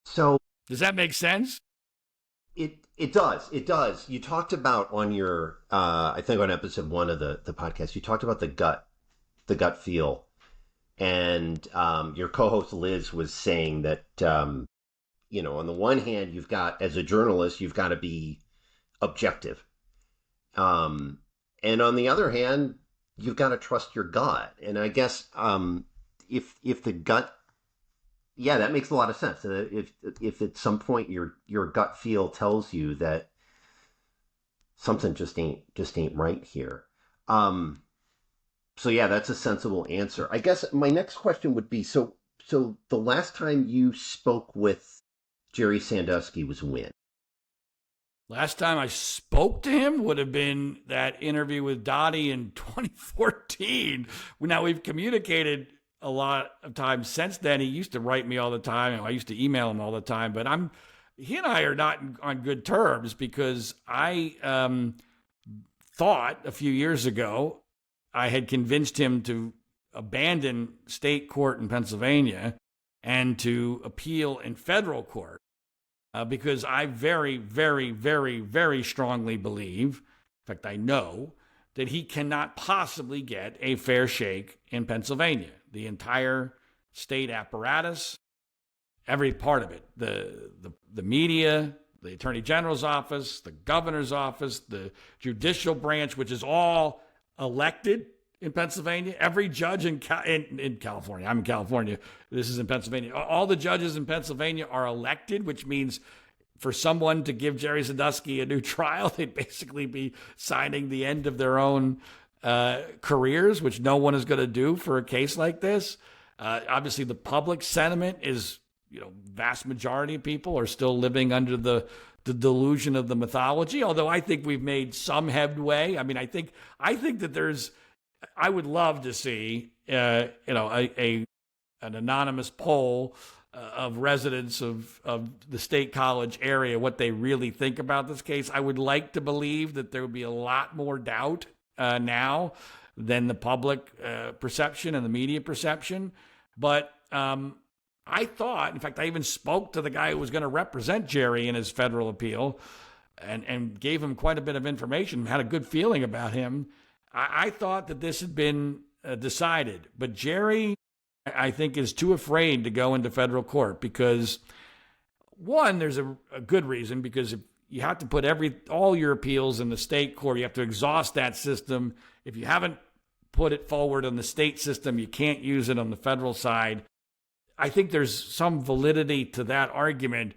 So does that make sense? It does. You talked about on your, I think on episode 1 of the podcast, you talked about the gut the gut feel. And your co-host Liz was saying that, on the one hand, you've got, as a journalist, you've got to be objective. And on the other hand, you've got to trust your gut. And I guess if the gut, yeah, that makes a lot of sense. If at some point your gut feel tells you that something just ain't right here. So yeah, that's a sensible answer. I guess my next question would be, so the last time you spoke with Jerry Sandusky was when? Last time I spoke to him would have been that interview with Dottie in 2014. Now, we've communicated a lot of times since then. He used to write me all the time. I used to email him all the time. But he and I are not on good terms because I thought a few years ago I had convinced him to abandon state court in Pennsylvania and to appeal in federal court. Because I very, very, very, very strongly believe, in fact, I know, that he cannot possibly get a fair shake in Pennsylvania. The entire state apparatus, every part of it, the media, the Attorney General's office, the governor's office, the judicial branch, which is all elected in Pennsylvania. Every judge in California, I'm in California, this is in Pennsylvania. All the judges in Pennsylvania are elected, which means for someone to give Jerry Sandusky a new trial, they'd basically be signing the end of their own careers, which no one is going to do for a case like this. Obviously, the public sentiment is, vast majority of people are still living under the delusion of the mythology, although I think we've made some headway. I mean, I think that I would love to see, an anonymous poll of residents of the State College area, what they really think about this case. I would like to believe that there would be a lot more doubt now than the public perception and the media perception. But I thought, in fact, I even spoke to the guy who was going to represent Jerry in his federal appeal and gave him quite a bit of information, had a good feeling about him. I thought that this had been decided, but Jerry, I think, is too afraid to go into federal court because, one, there's a good reason, because if you have to put all your appeals in the state court, you have to exhaust that system. If you haven't put it forward on the state system, you can't use it on the federal side. I think there's some validity to that argument,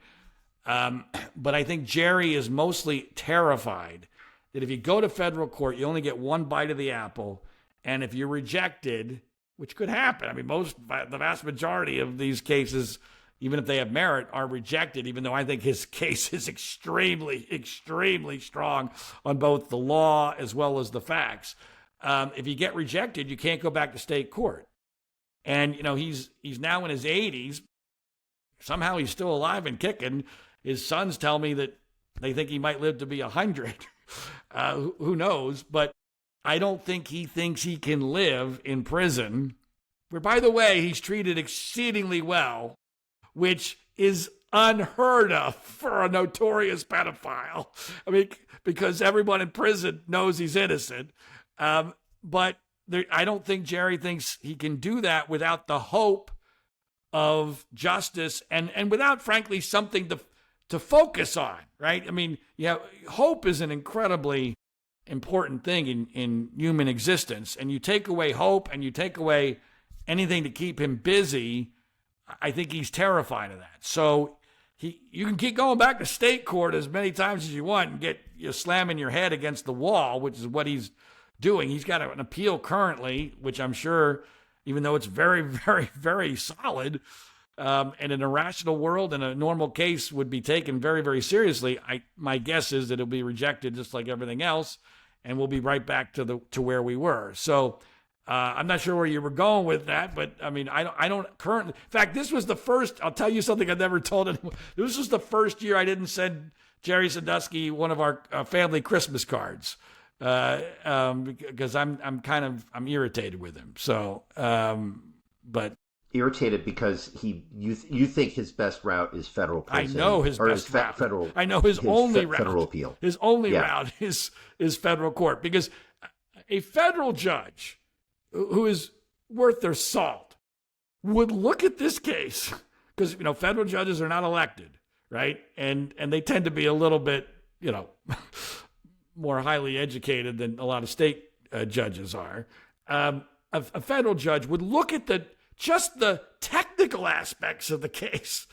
but I think Jerry is mostly terrified that if you go to federal court, you only get one bite of the apple. And if you're rejected, which could happen, I mean, the vast majority of these cases, even if they have merit, are rejected, even though I think his case is extremely, extremely strong on both the law as well as the facts. If you get rejected, you can't go back to state court. And, he's now in his 80s. Somehow he's still alive and kicking. His sons tell me that they think he might live to be 100. Who knows? But I don't think he thinks he can live in prison, where, by the way, he's treated exceedingly well, which is unheard of for a notorious pedophile. I mean, because everyone in prison knows he's innocent. But I don't think Jerry thinks he can do that without the hope of justice and without, frankly, something to focus on, right? I mean, hope is an incredibly important thing in human existence. And you take away hope and you take away anything to keep him busy, I think he's terrified of that. So you can keep going back to state court as many times as you want and get slamming your head against the wall, which is what he's doing. He's got an appeal currently, which I'm sure, even though it's very, very, very solid, and an irrational world and a normal case would be taken very, very seriously. My guess is that it'll be rejected just like everything else, and we'll be right back to where we were. So I'm not sure where you were going with that, but I mean, I don't currently. In fact, this was the first. I'll tell you something I've never told anyone. This was the first year I didn't send Jerry Sandusky one of our family Christmas cards because I'm irritated with him. So, but. Irritated because you think his best route is federal prison. I know his best route. Federal. I know his only route. Federal appeal. His only route is federal court, because a federal judge who is worth their salt would look at this case, because, federal judges are not elected, right? And they tend to be a little bit, more highly educated than a lot of state judges are. A federal judge would look at just the technical aspects of the case.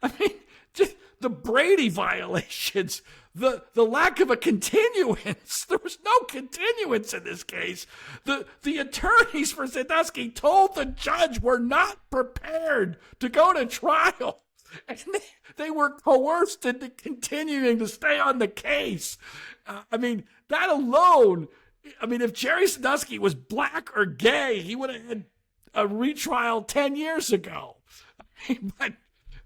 I mean, just the Brady violations, the lack of a continuance. There was no continuance in this case. The attorneys for Sandusky told the judge we're not prepared to go to trial. And they were coerced into continuing to stay on the case. That alone, if Jerry Sandusky was black or gay, he would have had a retrial 10 years ago.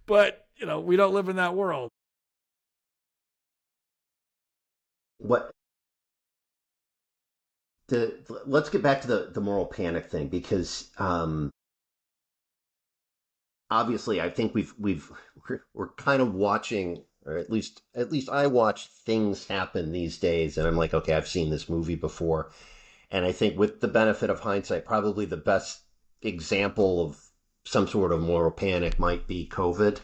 But we don't live in that world. Let's get back to the moral panic thing, because obviously I think we're kind of watching, or at least I watch things happen these days, and I'm like, okay, I've seen this movie before. And I think with the benefit of hindsight, probably the best example of some sort of moral panic might be COVID.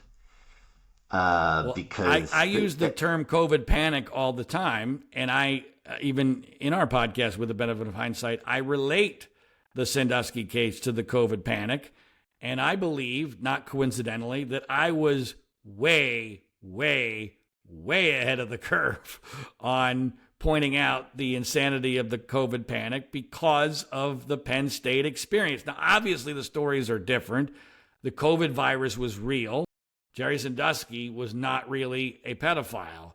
Because I use the term COVID panic all the time, and I even in our podcast, with the benefit of hindsight, I relate the Sandusky case to the COVID panic, and I believe, not coincidentally, that I was way ahead of the curve on pointing out the insanity of the COVID panic because of the Penn State experience. Now, obviously, the stories are different. The COVID virus was real. Jerry Sandusky was not really a pedophile.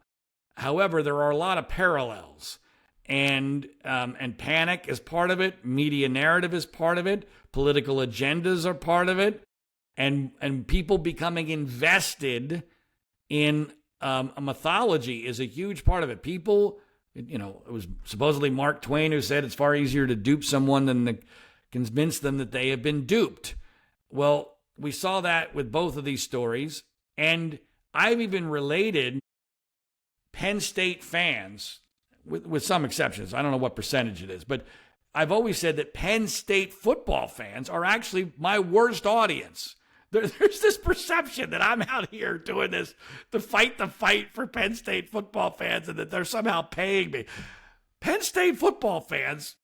However, there are a lot of parallels, and panic is part of it. Media narrative is part of it. Political agendas are part of it, and people becoming invested in a mythology is a huge part of it. People, it was supposedly Mark Twain who said it's far easier to dupe someone than to convince them that they have been duped. Well, we saw that with both of these stories, and I've even related Penn State fans, with some exceptions, I don't know what percentage it is, but I've always said that Penn State football fans are actually my worst audience. There's this perception that I'm out here doing this to fight the fight for Penn State football fans and that they're somehow paying me. Penn State football fans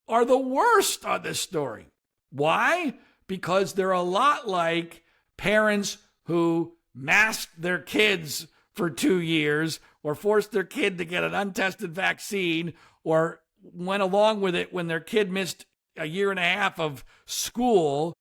are the worst on this story. Why? Because they're a lot like parents who masked their kids for 2 years or forced their kid to get an untested vaccine or went along with it when their kid missed a year and a half of school.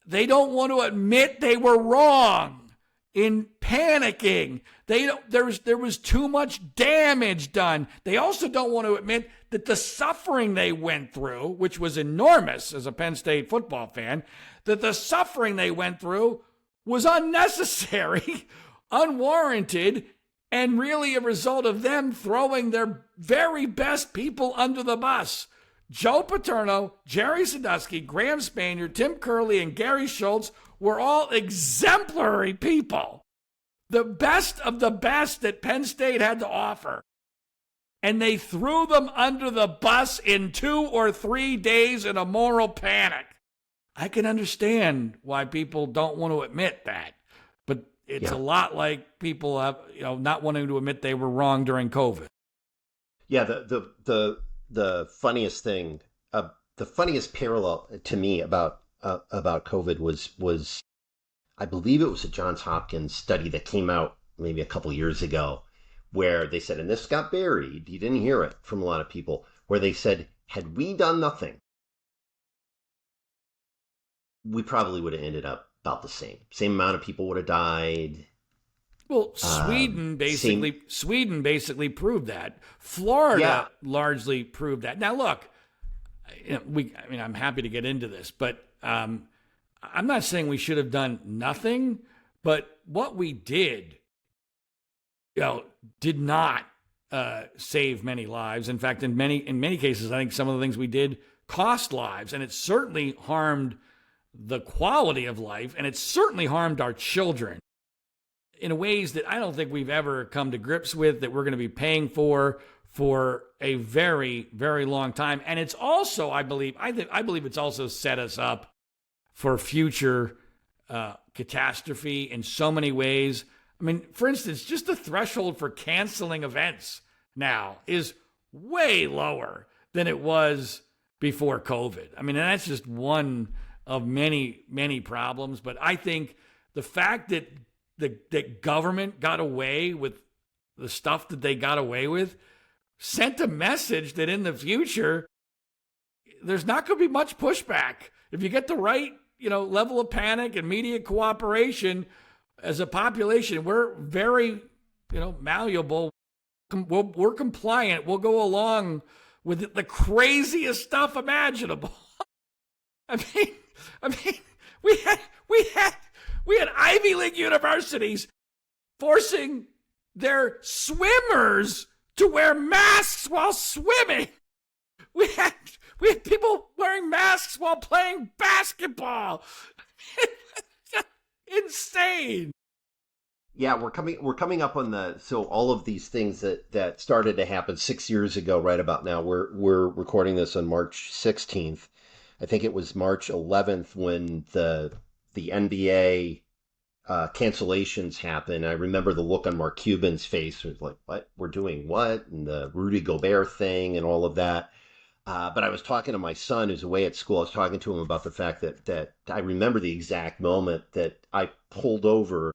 They don't want to admit they were wrong in panicking. There was too much damage done. They also don't want to admit that the suffering they went through, which was enormous as a Penn State football fan, that the suffering they went through was unnecessary, unwarranted, and really a result of them throwing their very best people under the bus. Joe Paterno, Jerry Sandusky, Graham Spanier, Tim Curley, and Gary Schultz were all exemplary people. The best of the best that Penn State had to offer. And they threw them under the bus in 2 or 3 days in a moral panic. I can understand why people don't want to admit that. But it's a lot like people have, not wanting to admit they were wrong during COVID. Yeah, the funniest thing, the funniest parallel to me about COVID was I believe it was a Johns Hopkins study that came out maybe a couple years ago, where they said, and this got buried, you didn't hear it from a lot of people, where they said, had we done nothing, we probably would have ended up about the same amount of people would have died. Well, Sweden basically proved that. Florida largely proved that. Now, look, I'm happy to get into this, but I'm not saying we should have done nothing. But what we did, did not save many lives. In fact, in many cases, I think some of the things we did cost lives, and it certainly harmed the quality of life, and it certainly harmed our children in ways that I don't think we've ever come to grips with, that we're going to be paying for for a very, very long time. And it's also, I believe it's also set us up for future catastrophe in so many ways. I mean, for instance, just the threshold for canceling events now is way lower than it was before COVID. I mean, and that's just one of many, many problems. But I think the fact that the government got away with the stuff that they got away with sent a message that in the future, there's not going to be much pushback. If you get the right, level of panic and media cooperation as a population, we're very, malleable. We're compliant. We'll go along with the craziest stuff imaginable. I mean, we had Ivy League universities forcing their swimmers to wear masks while swimming. We had people wearing masks while playing basketball. Insane. Yeah, we're coming up on so all of these things that started to happen 6 years ago, right about now. We're recording this on March 16th. I think it was March 11th when the NBA cancellations happened. I remember the look on Mark Cuban's face. It was like, what? We're doing what? And the Rudy Gobert thing and all of that. But I was talking to my son who's away at school. I was talking to him about the fact that I remember the exact moment that I pulled over.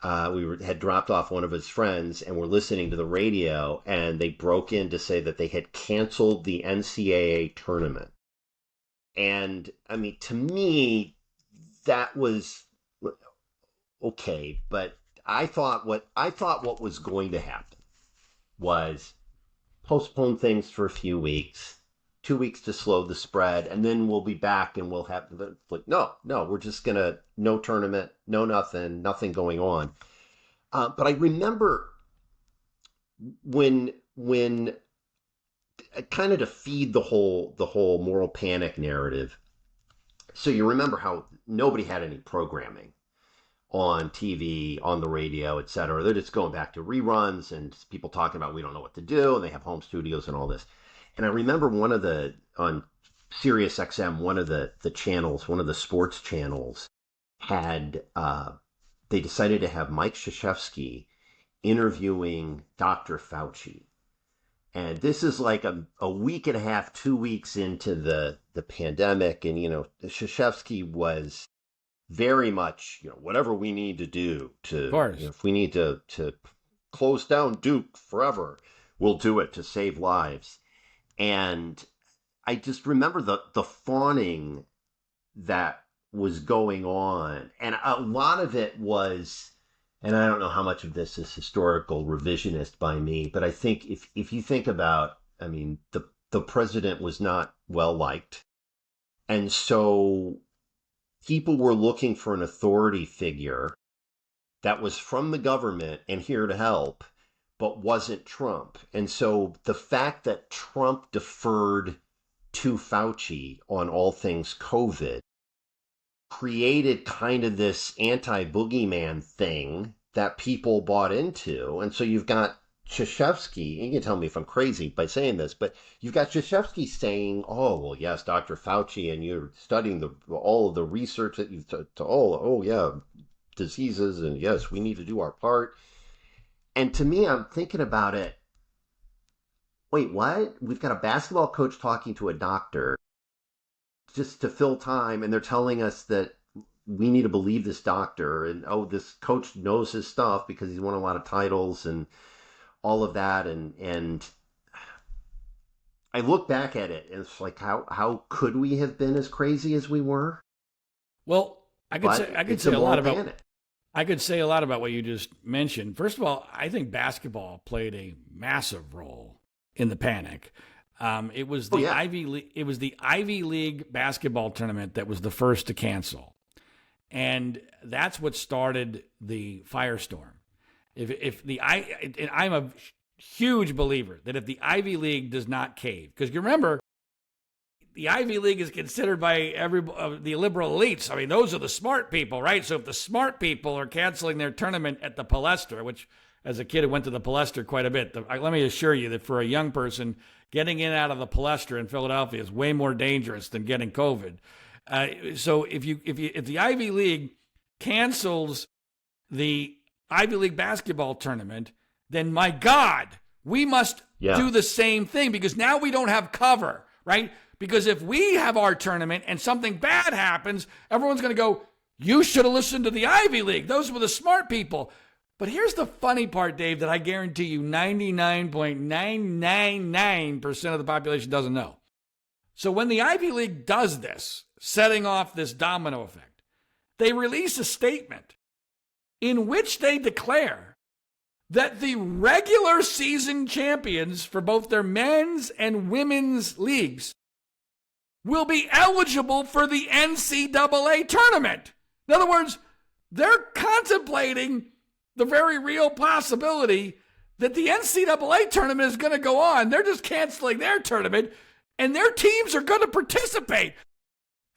Had dropped off one of his friends and were listening to the radio, and they broke in to say that they had canceled the NCAA tournament. And I mean, to me, that was okay, but I thought what was going to happen was postpone things for a few weeks, 2 weeks to slow the spread, and then we'll be back and we'll have like, no, we're just gonna, no tournament, no nothing going on. But I remember when kind of to feed the whole moral panic narrative. So you remember how nobody had any programming on TV, on the radio, et cetera. They're just going back to reruns and people talking about we don't know what to do, and they have home studios and all this. And I remember on Sirius XM, one of the channels, one of the sports channels had, they decided to have Mike Krzyzewski interviewing Dr. Fauci. And this is like a week and a half, 2 weeks into the pandemic. And, Krzyzewski was very much, whatever we need to do to, if we need to close down Duke forever, we'll do it to save lives. And I just remember the fawning that was going on. And a lot of it was, and I don't know how much of this is historical revisionist by me, but I think if you think about, I mean, the president was not well liked. And so people were looking for an authority figure that was from the government and here to help, but wasn't Trump. And so the fact that Trump deferred to Fauci on all things COVID created kind of this anti-boogeyman thing that people bought into. And so you've got Krzyzewski, and you can tell me if I'm crazy by saying this, but you've got Krzyzewski saying, oh, well, yes, Dr. Fauci, and you're studying all of the research that you've diseases, and yes, we need to do our part. And to me, I'm thinking about it. Wait, what? We've got a basketball coach talking to a doctor just to fill time, and they're telling us that we need to believe this doctor, and this coach knows his stuff because he's won a lot of titles and all of that. And I look back at it, and it's like, how could we have been as crazy as we were? Well, I could say a lot about what you just mentioned. First of all, I think basketball played a massive role in the panic. It was the Ivy League basketball tournament that was the first to cancel, and that's what started the firestorm. I'm a huge believer that if the Ivy League does not cave, because you remember, the Ivy League is considered by the liberal elites. I mean, those are the smart people, right? So if the smart people are canceling their tournament at the Palestra, which as a kid who went to the Palestra quite a bit. Let me assure you that for a young person, getting in and out of the Palestra in Philadelphia is way more dangerous than getting COVID. So if the Ivy League cancels the Ivy League basketball tournament, then my God, we must do the same thing, because now we don't have cover, right? Because if we have our tournament and something bad happens, everyone's going to go, you should have listened to the Ivy League. Those were the smart people. But here's the funny part, Dave, that I guarantee you 99.999% of the population doesn't know. So when the Ivy League does this, setting off this domino effect, they release a statement in which they declare that the regular season champions for both their men's and women's leagues will be eligible for the NCAA tournament. In other words, they're contemplating the very real possibility that the NCAA tournament is going to go on. They're just canceling their tournament, and their teams are going to participate.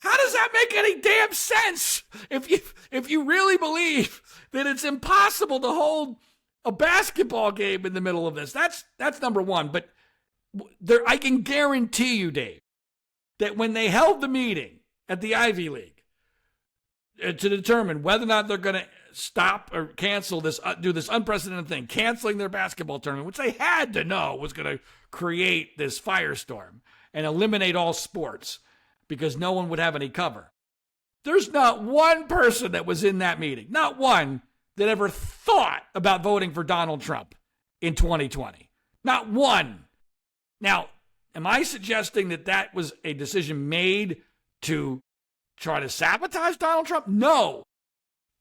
How does that make any damn sense? If you really believe that it's impossible to hold a basketball game in the middle of this, that's number one. But I can guarantee you, Dave, that when they held the meeting at the Ivy League to determine whether or not they're going to stop or cancel this, do this unprecedented thing, canceling their basketball tournament, which they had to know was going to create this firestorm and eliminate all sports because no one would have any cover. There's not one person that was in that meeting, not one, that ever thought about voting for Donald Trump in 2020. Not one. Now, am I suggesting that that was a decision made to try to sabotage Donald Trump? No.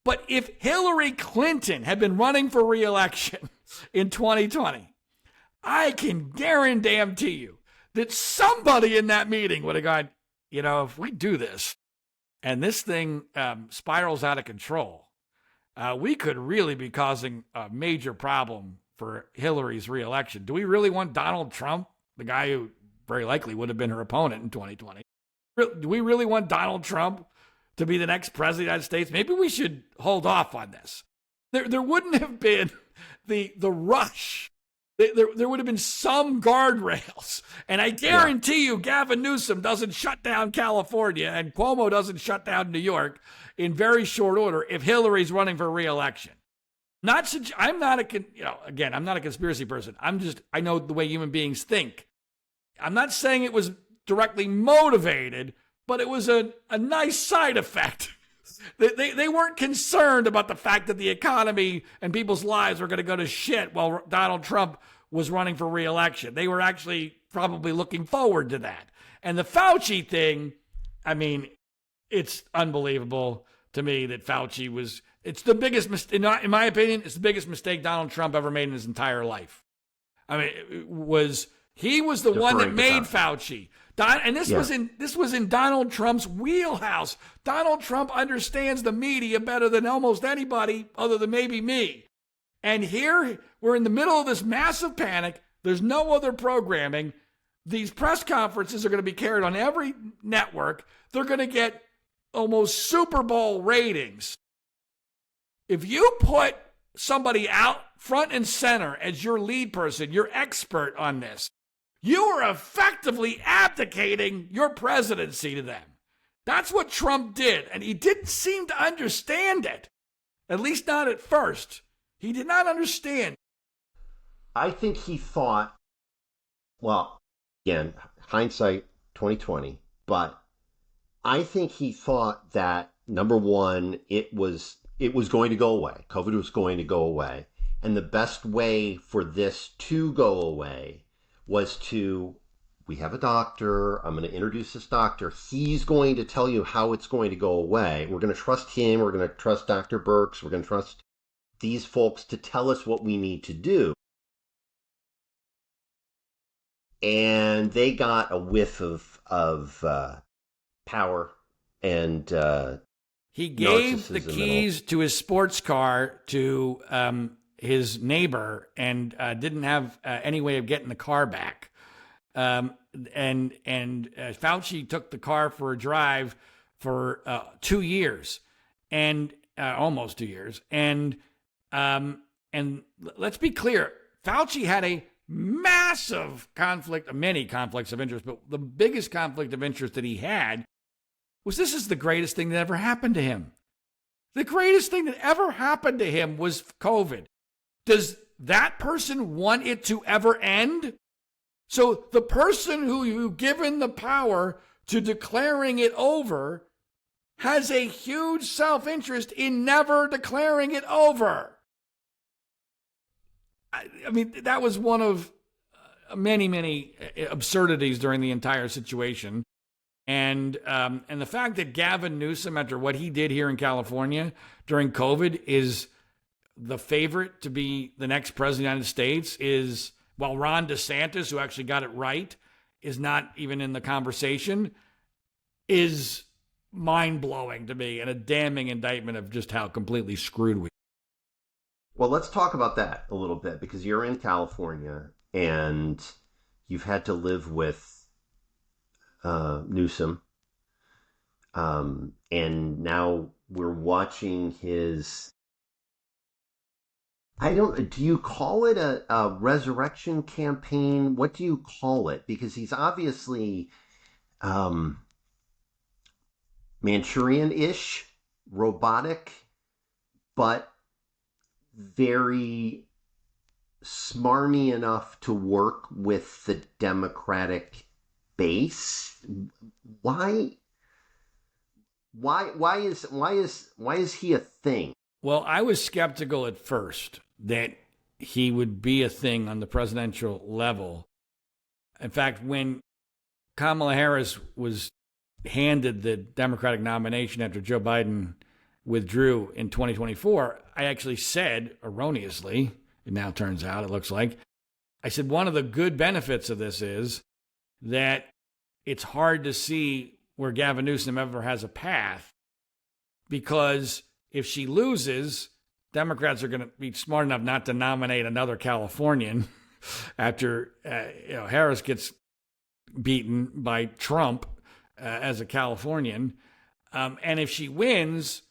But if Hillary Clinton had been running for re-election in 2020, I can guarantee you that somebody in that meeting would have gone, if we do this and this thing spirals out of control, we could really be causing a major problem for Hillary's re-election. Do we really want Donald Trump, the guy who very likely would have been her opponent in 2020? Do we really want Donald Trump to be the next president of the United States? Maybe we should hold off on this. There wouldn't have been the rush. There would have been some guardrails. And I guarantee you Gavin Newsom doesn't shut down California and Cuomo doesn't shut down New York in very short order if Hillary's running for re-election. I'm not a conspiracy person. I know the way human beings think. I'm not saying it was directly motivated, but it was a nice side effect. They weren't concerned about the fact that the economy and people's lives were going to go to shit while Donald Trump was running for re-election. They were actually probably looking forward to that. And the Fauci thing, it's unbelievable to me that Fauci it's the biggest mistake, in my opinion, it's the biggest mistake Donald Trump ever made in his entire life. He was the one that made Fauci. This was in Donald Trump's wheelhouse. Donald Trump understands the media better than almost anybody other than maybe me. And here we're in the middle of this massive panic. There's no other programming. These press conferences are going to be carried on every network. They're going to get almost Super Bowl ratings. If you put somebody out front and center as your lead person, your expert on this, you are effectively abdicating your presidency to them. That's what Trump did, and he didn't seem to understand it, at least not at first. He did not understand. I think he thought, well, again, hindsight 2020, but I think he thought that, number one, it was going to go away. COVID was going to go away. And the best way for this to go away was we have a doctor. I'm going to introduce this doctor. He's going to tell you how it's going to go away. We're going to trust him. We're going to trust Dr. Birx. We're going to trust these folks to tell us what we need to do. And they got a whiff of power and he gave the keys to his sports car to his neighbor and didn't have any way of getting the car back. And Fauci took the car for a drive for 2 years and almost 2 years. And And let's be clear, Fauci had a massive conflict, many conflicts of interest, but the biggest conflict of interest that he had was this is the greatest thing that ever happened to him. The greatest thing that ever happened to him was COVID. Does that person want it to ever end? So the person who you've given the power to declaring it over has a huge self-interest in never declaring it over. I mean, that was one of many, many absurdities during the entire situation. And the fact that Gavin Newsom, after what he did here in California during COVID, is the favorite to be the next president of the United States is, while Ron DeSantis, who actually got it right, is not even in the conversation, is mind-blowing to me and a damning indictment of just how completely screwed we are. Well, let's talk about that a little bit, because you're in California and you've had to live with Newsom. And now we're watching his, do you call it a resurrection campaign? What do you call it? Because he's obviously Manchurian-ish, robotic, but very smarmy enough to work with the Democratic base. Why is he a thing? Well, I was skeptical at first that he would be a thing on the presidential level. In fact, when Kamala Harris was handed the Democratic nomination after Joe Biden withdrew in 2024, I actually said, erroneously, it now turns out, it looks like, I said one of the good benefits of this is that it's hard to see where Gavin Newsom ever has a path, because if she loses, Democrats are going to be smart enough not to nominate another Californian after Harris gets beaten by Trump as a Californian. And if she wins,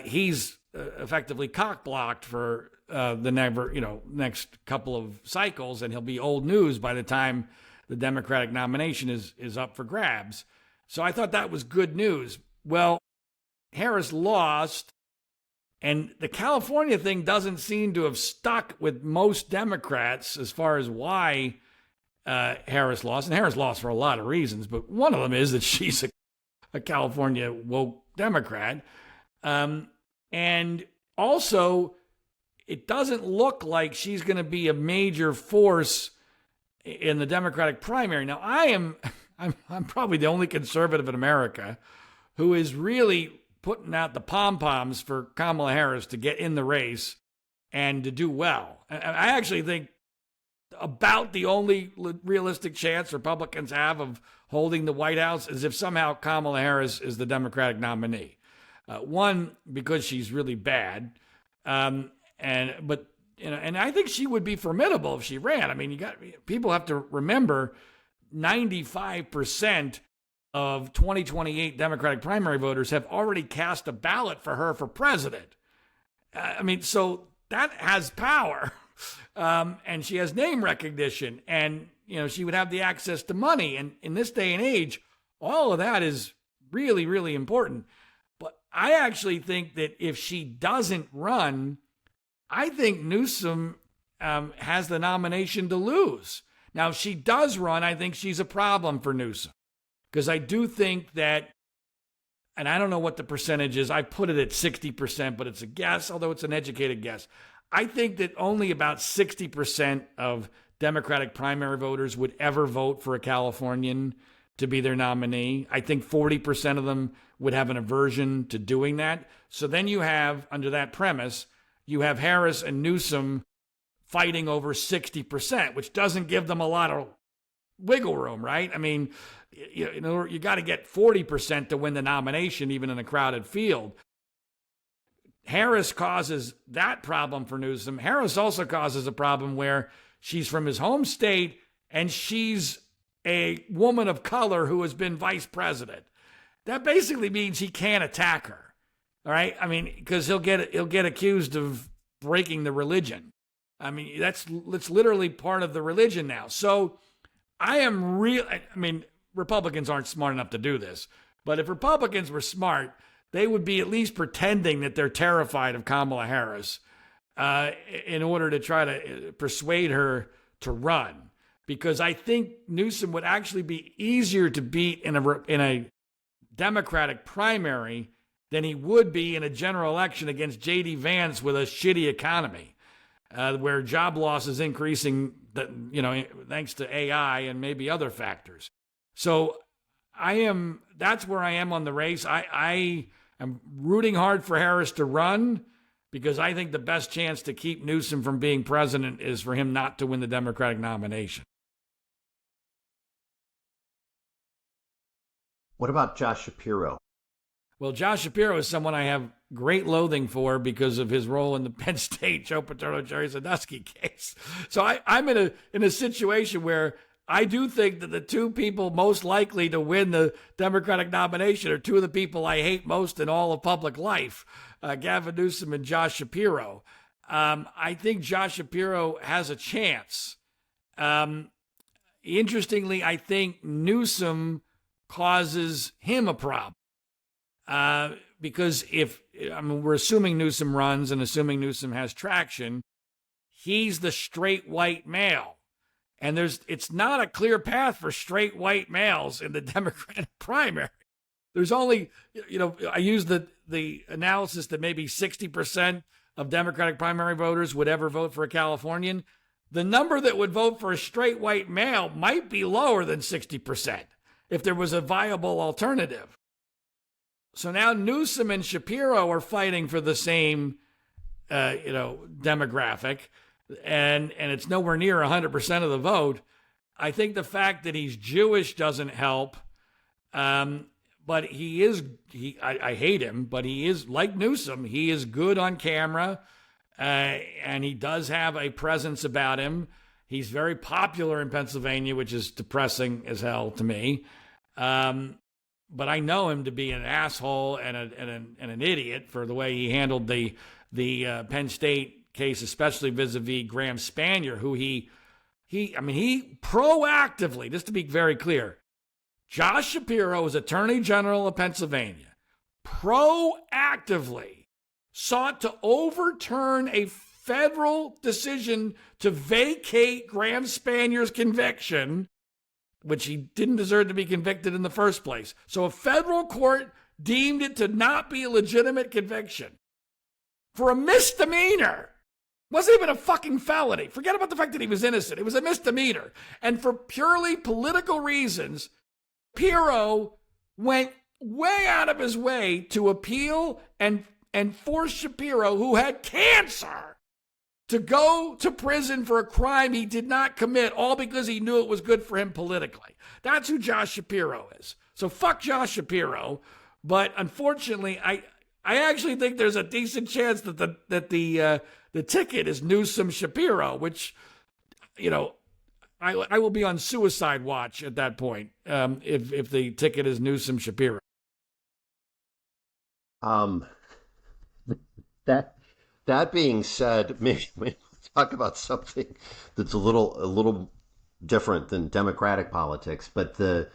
he's effectively cock-blocked for the next couple of cycles, and he'll be old news by the time the Democratic nomination is up for grabs. So I thought that was good news. Well, Harris lost, and the California thing doesn't seem to have stuck with most Democrats as far as why Harris lost. And Harris lost for a lot of reasons, but one of them is that she's a California woke Democrat. And also, it doesn't look like she's going to be a major force in the Democratic primary. Now, I'm probably the only conservative in America who is really putting out the pom-poms for Kamala Harris to get in the race and to do well. I actually think about the only realistic chance Republicans have of holding the White House is if somehow Kamala Harris is the Democratic nominee. One, because she's really bad, and I think she would be formidable if she ran. I mean, people have to remember 95% of 2028 Democratic primary voters have already cast a ballot for her for president. I mean, so that has power, and she has name recognition, and she would have the access to money. And in this day and age, all of that is really, really important. But I actually think that if she doesn't run, I think Newsom has the nomination to lose. Now, if she does run, I think she's a problem for Newsom, because I do think that, and I don't know what the percentage is, I put it at 60%, but it's a guess, although it's an educated guess. I think that only about 60% of Democratic primary voters would ever vote for a Californian to be their nominee. I think 40% of them would have an aversion to doing that. So then you have, under that premise, you have Harris and Newsom fighting over 60%, which doesn't give them a lot of wiggle room, right? I mean, you got to get 40% to win the nomination, even in a crowded field. Harris causes that problem for Newsom. Harris also causes a problem where she's from his home state and she's a woman of color who has been vice president. That basically means he can't attack her. All right. I mean, because he'll get accused of breaking the religion. I mean, that's literally part of the religion now. So I mean, Republicans aren't smart enough to do this, but if Republicans were smart, they would be at least pretending that they're terrified of Kamala Harris in order to try to persuade her to run. Because I think Newsom would actually be easier to beat in a Democratic primary than he would be in a general election against J.D. Vance with a shitty economy, where job loss is increasing, thanks to AI and maybe other factors. So that's where I am on the race. I am rooting hard for Harris to run because I think the best chance to keep Newsom from being president is for him not to win the Democratic nomination. What about Josh Shapiro? Well, Josh Shapiro is someone I have great loathing for because of his role in the Penn State Joe Paterno, Jerry Sandusky case. So I'm in a situation where I do think that the two people most likely to win the Democratic nomination are two of the people I hate most in all of public life, Gavin Newsom and Josh Shapiro. I think Josh Shapiro has a chance. Interestingly, I think Newsom causes him a problem. Because we're assuming Newsom runs and assuming Newsom has traction, he's the straight white male. And it's not a clear path for straight white males in the Democratic primary. There's only, I use the analysis that maybe 60% of Democratic primary voters would ever vote for a Californian. The number that would vote for a straight white male might be lower than 60% if there was a viable alternative. So now Newsom and Shapiro are fighting for the same, demographic, and it's nowhere near 100% of the vote. I think the fact that he's Jewish doesn't help, but I hate him, but he is, like Newsom, he is good on camera, and he does have a presence about him. He's very popular in Pennsylvania, which is depressing as hell to me. But I know him to be an asshole and an idiot for the way he handled the Penn State case, especially vis-a-vis Graham Spanier, who he proactively, just to be very clear, Josh Shapiro is Attorney General of Pennsylvania, proactively sought to overturn a federal decision to vacate Graham Spanier's conviction, which he didn't deserve to be convicted in the first place. So a federal court deemed it to not be a legitimate conviction for a misdemeanor. It wasn't even a fucking felony. Forget about the fact that he was innocent. It was a misdemeanor. And for purely political reasons, Pirro went way out of his way to appeal and force Shapiro, who had cancer, to go to prison for a crime he did not commit, all because he knew it was good for him politically. That's who Josh Shapiro is. So fuck Josh Shapiro. But unfortunately, I actually think there's a decent chance that the ticket is Newsom Shapiro, which, I will be on suicide watch at that point if the ticket is Newsom Shapiro. That being said, maybe we'll talk about something that's a little different than Democratic politics. But the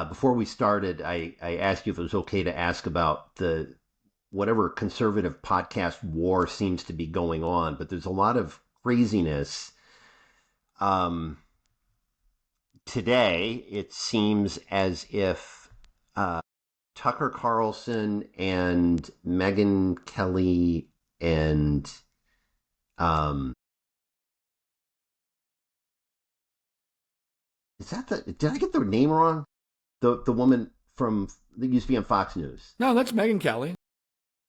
before we started, I asked you if it was okay to ask about the whatever conservative podcast war seems to be going on. But there's a lot of craziness. Today, it seems as if Tucker Carlson and Megyn Kelly and did I get the name wrong? The woman from that used to be on Fox News. No, that's Megyn Kelly.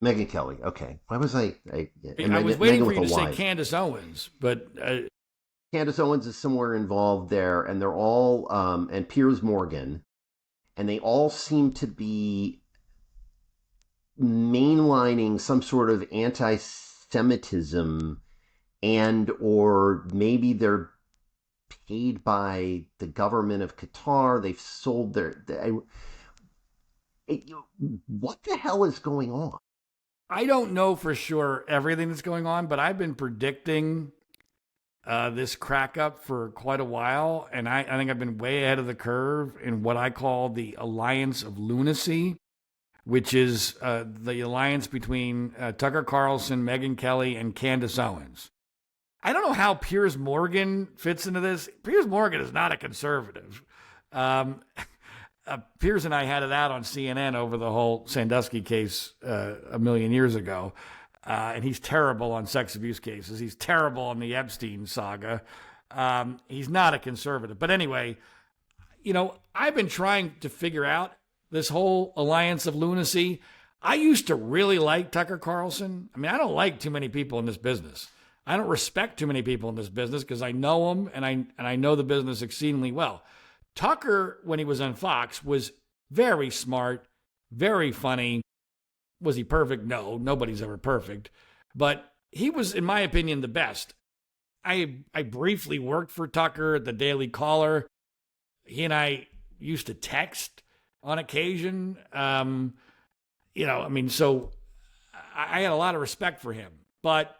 Megyn Kelly. Okay. Why was I was waiting for you to say Candace Owens, but Candace Owens is somewhere involved there, and they're all and Piers Morgan. And they all seem to be mainlining some sort of anti-Semitism, and or maybe they're paid by the government of Qatar. They've sold what the hell is going on? I don't know for sure everything that's going on, but I've been predicting this crack up for quite a while. And I think I've been way ahead of the curve in what I call the alliance of lunacy, which is the alliance between Tucker Carlson, Megyn Kelly, and Candace Owens. I don't know how Piers Morgan fits into this. Piers Morgan is not a conservative. Piers and I had it out on CNN over the whole Sandusky case a million years ago. And he's terrible on sex abuse cases. He's terrible on the Epstein saga. He's not a conservative. But anyway, I've been trying to figure out this whole alliance of lunacy. I used to really like Tucker Carlson. I mean, I don't like too many people in this business. I don't respect too many people in this business because I know them and I know the business exceedingly well. Tucker, when he was on Fox, was very smart, very funny. Was he perfect? No, nobody's ever perfect. But he was, in my opinion, the best. I briefly worked for Tucker at the Daily Caller. He and I used to text on occasion. So I had a lot of respect for him. But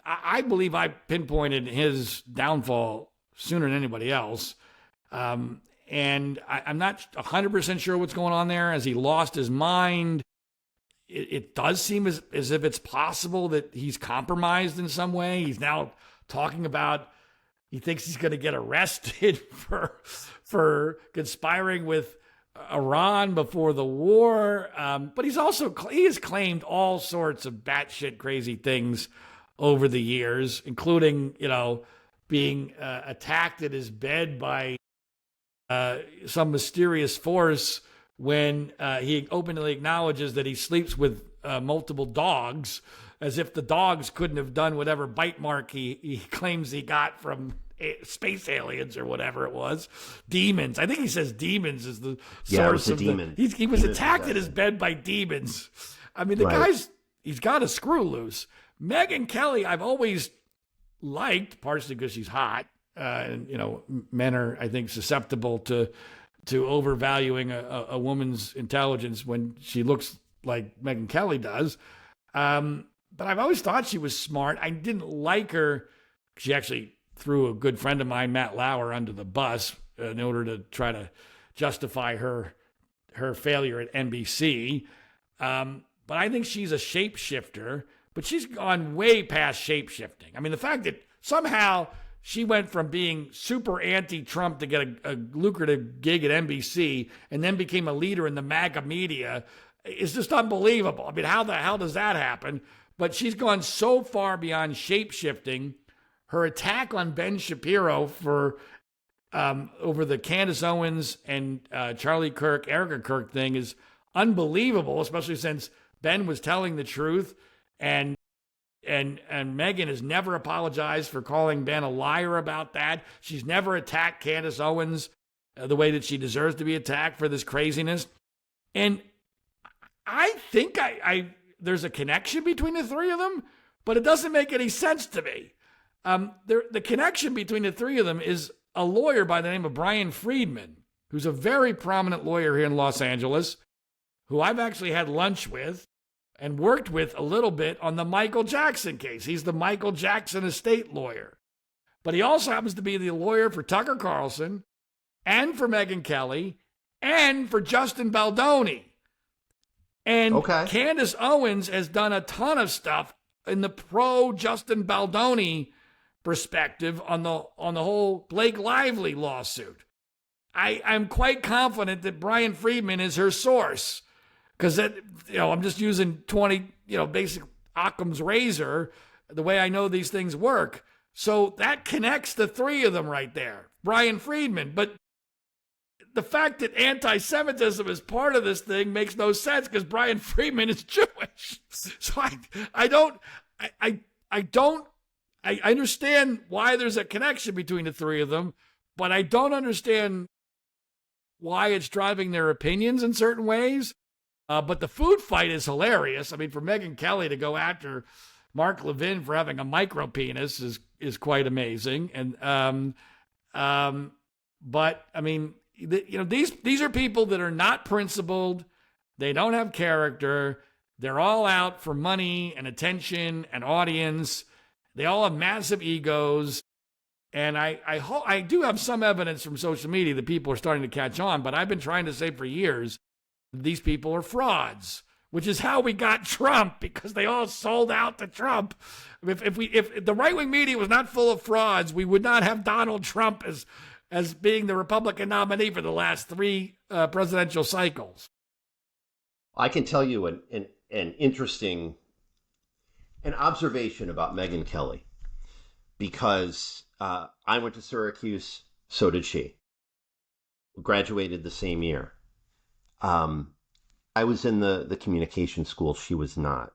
I believe I pinpointed his downfall sooner than anybody else. And I'm not 100% sure what's going on there. As he lost his mind, it does seem as if it's possible that he's compromised in some way. He's now talking about he thinks he's going to get arrested for conspiring with Iran before the war. But he has claimed all sorts of batshit crazy things over the years, including, being attacked at his bed by some mysterious force when he openly acknowledges that he sleeps with multiple dogs, as if the dogs couldn't have done whatever bite mark he claims he got from space aliens or whatever it was. Demons. I think he says demons is the source of demon. He was attacked at his bed by demons. I mean, he's got a screw loose. Megyn Kelly, I've always liked, partially because she's hot. And men are, I think, susceptible to overvaluing a woman's intelligence when she looks like Megyn Kelly does. But I've always thought she was smart. I didn't like her. She actually threw a good friend of mine, Matt Lauer, under the bus in order to try to justify her failure at NBC. But I think she's a shapeshifter, but she's gone way past shapeshifting. I mean, the fact that somehow she went from being super anti-Trump to get a lucrative gig at NBC and then became a leader in the MAGA media is just unbelievable. I mean, how the hell does that happen? But she's gone so far beyond shape-shifting. Her attack on Ben Shapiro for over the Candace Owens and Charlie Kirk, Erica Kirk thing is unbelievable, especially since Ben was telling the truth and Megyn has never apologized for calling Ben a liar about that. She's never attacked Candace Owens the way that she deserves to be attacked for this craziness. And I think there's a connection between the three of them, but it doesn't make any sense to me. The connection between the three of them is a lawyer by the name of Brian Friedman, who's a very prominent lawyer here in Los Angeles, who I've actually had lunch with and worked with a little bit on the Michael Jackson case. He's the Michael Jackson estate lawyer. But he also happens to be the lawyer for Tucker Carlson and for Megyn Kelly and for Justin Baldoni. And Candace Owens has done a ton of stuff in the pro-Justin Baldoni perspective on the whole Blake Lively lawsuit. I'm quite confident that Brian Friedman is her source. Because I'm just using basic Occam's razor, the way I know these things work. So that connects the three of them right there, Brian Friedman. But the fact that anti-Semitism is part of this thing makes no sense because Brian Friedman is Jewish. So I understand why there's a connection between the three of them, but I don't understand why it's driving their opinions in certain ways. But the food fight is hilarious. I mean, for Megyn Kelly to go after Mark Levin for having a micro penis is quite amazing. And but I mean, these are people that are not principled. They don't have character. They're all out for money and attention and audience. They all have massive egos. And I do have some evidence from social media that people are starting to catch on, but I've been trying to say for years, these people are frauds, which is how we got Trump, because they all sold out to Trump. If the right-wing media was not full of frauds, we would not have Donald Trump as being the Republican nominee for the last 3 presidential cycles. I can tell you an interesting observation about Megyn Kelly, because I went to Syracuse, so did she. Graduated the same year. I was in the communication school. She was not.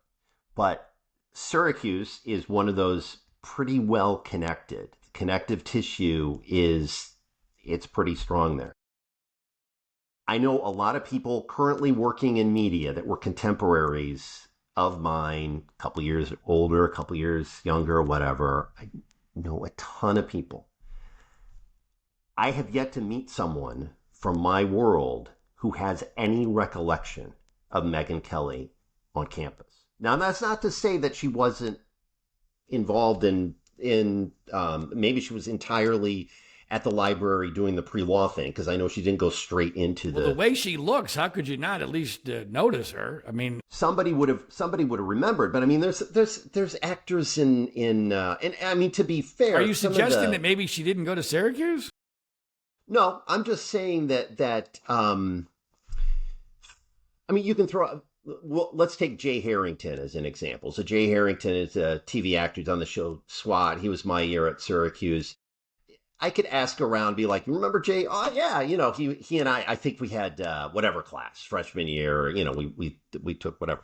But Syracuse is one of those pretty well connected. Connective tissue it's pretty strong there. I know a lot of people currently working in media that were contemporaries of mine, a couple years older, a couple years younger, whatever. I know a ton of people. I have yet to meet someone from my world who has any recollection of Megyn Kelly on campus. Now, that's not to say that she wasn't involved in maybe she was entirely at the library doing the pre-law thing, because I know she didn't go straight into the way she looks. How could you not at least notice her? I mean, somebody would have remembered. But I mean, there's actors and I mean, to be fair, are you suggesting that maybe she didn't go to Syracuse? No, I'm just saying that I mean, you can throw. Well, let's take Jay Harrington as an example. So Jay Harrington is a TV actor. He's on the show SWAT. He was my year at Syracuse. I could ask around, be like, you remember Jay? Oh yeah, he and I think we had whatever class freshman year. We took whatever.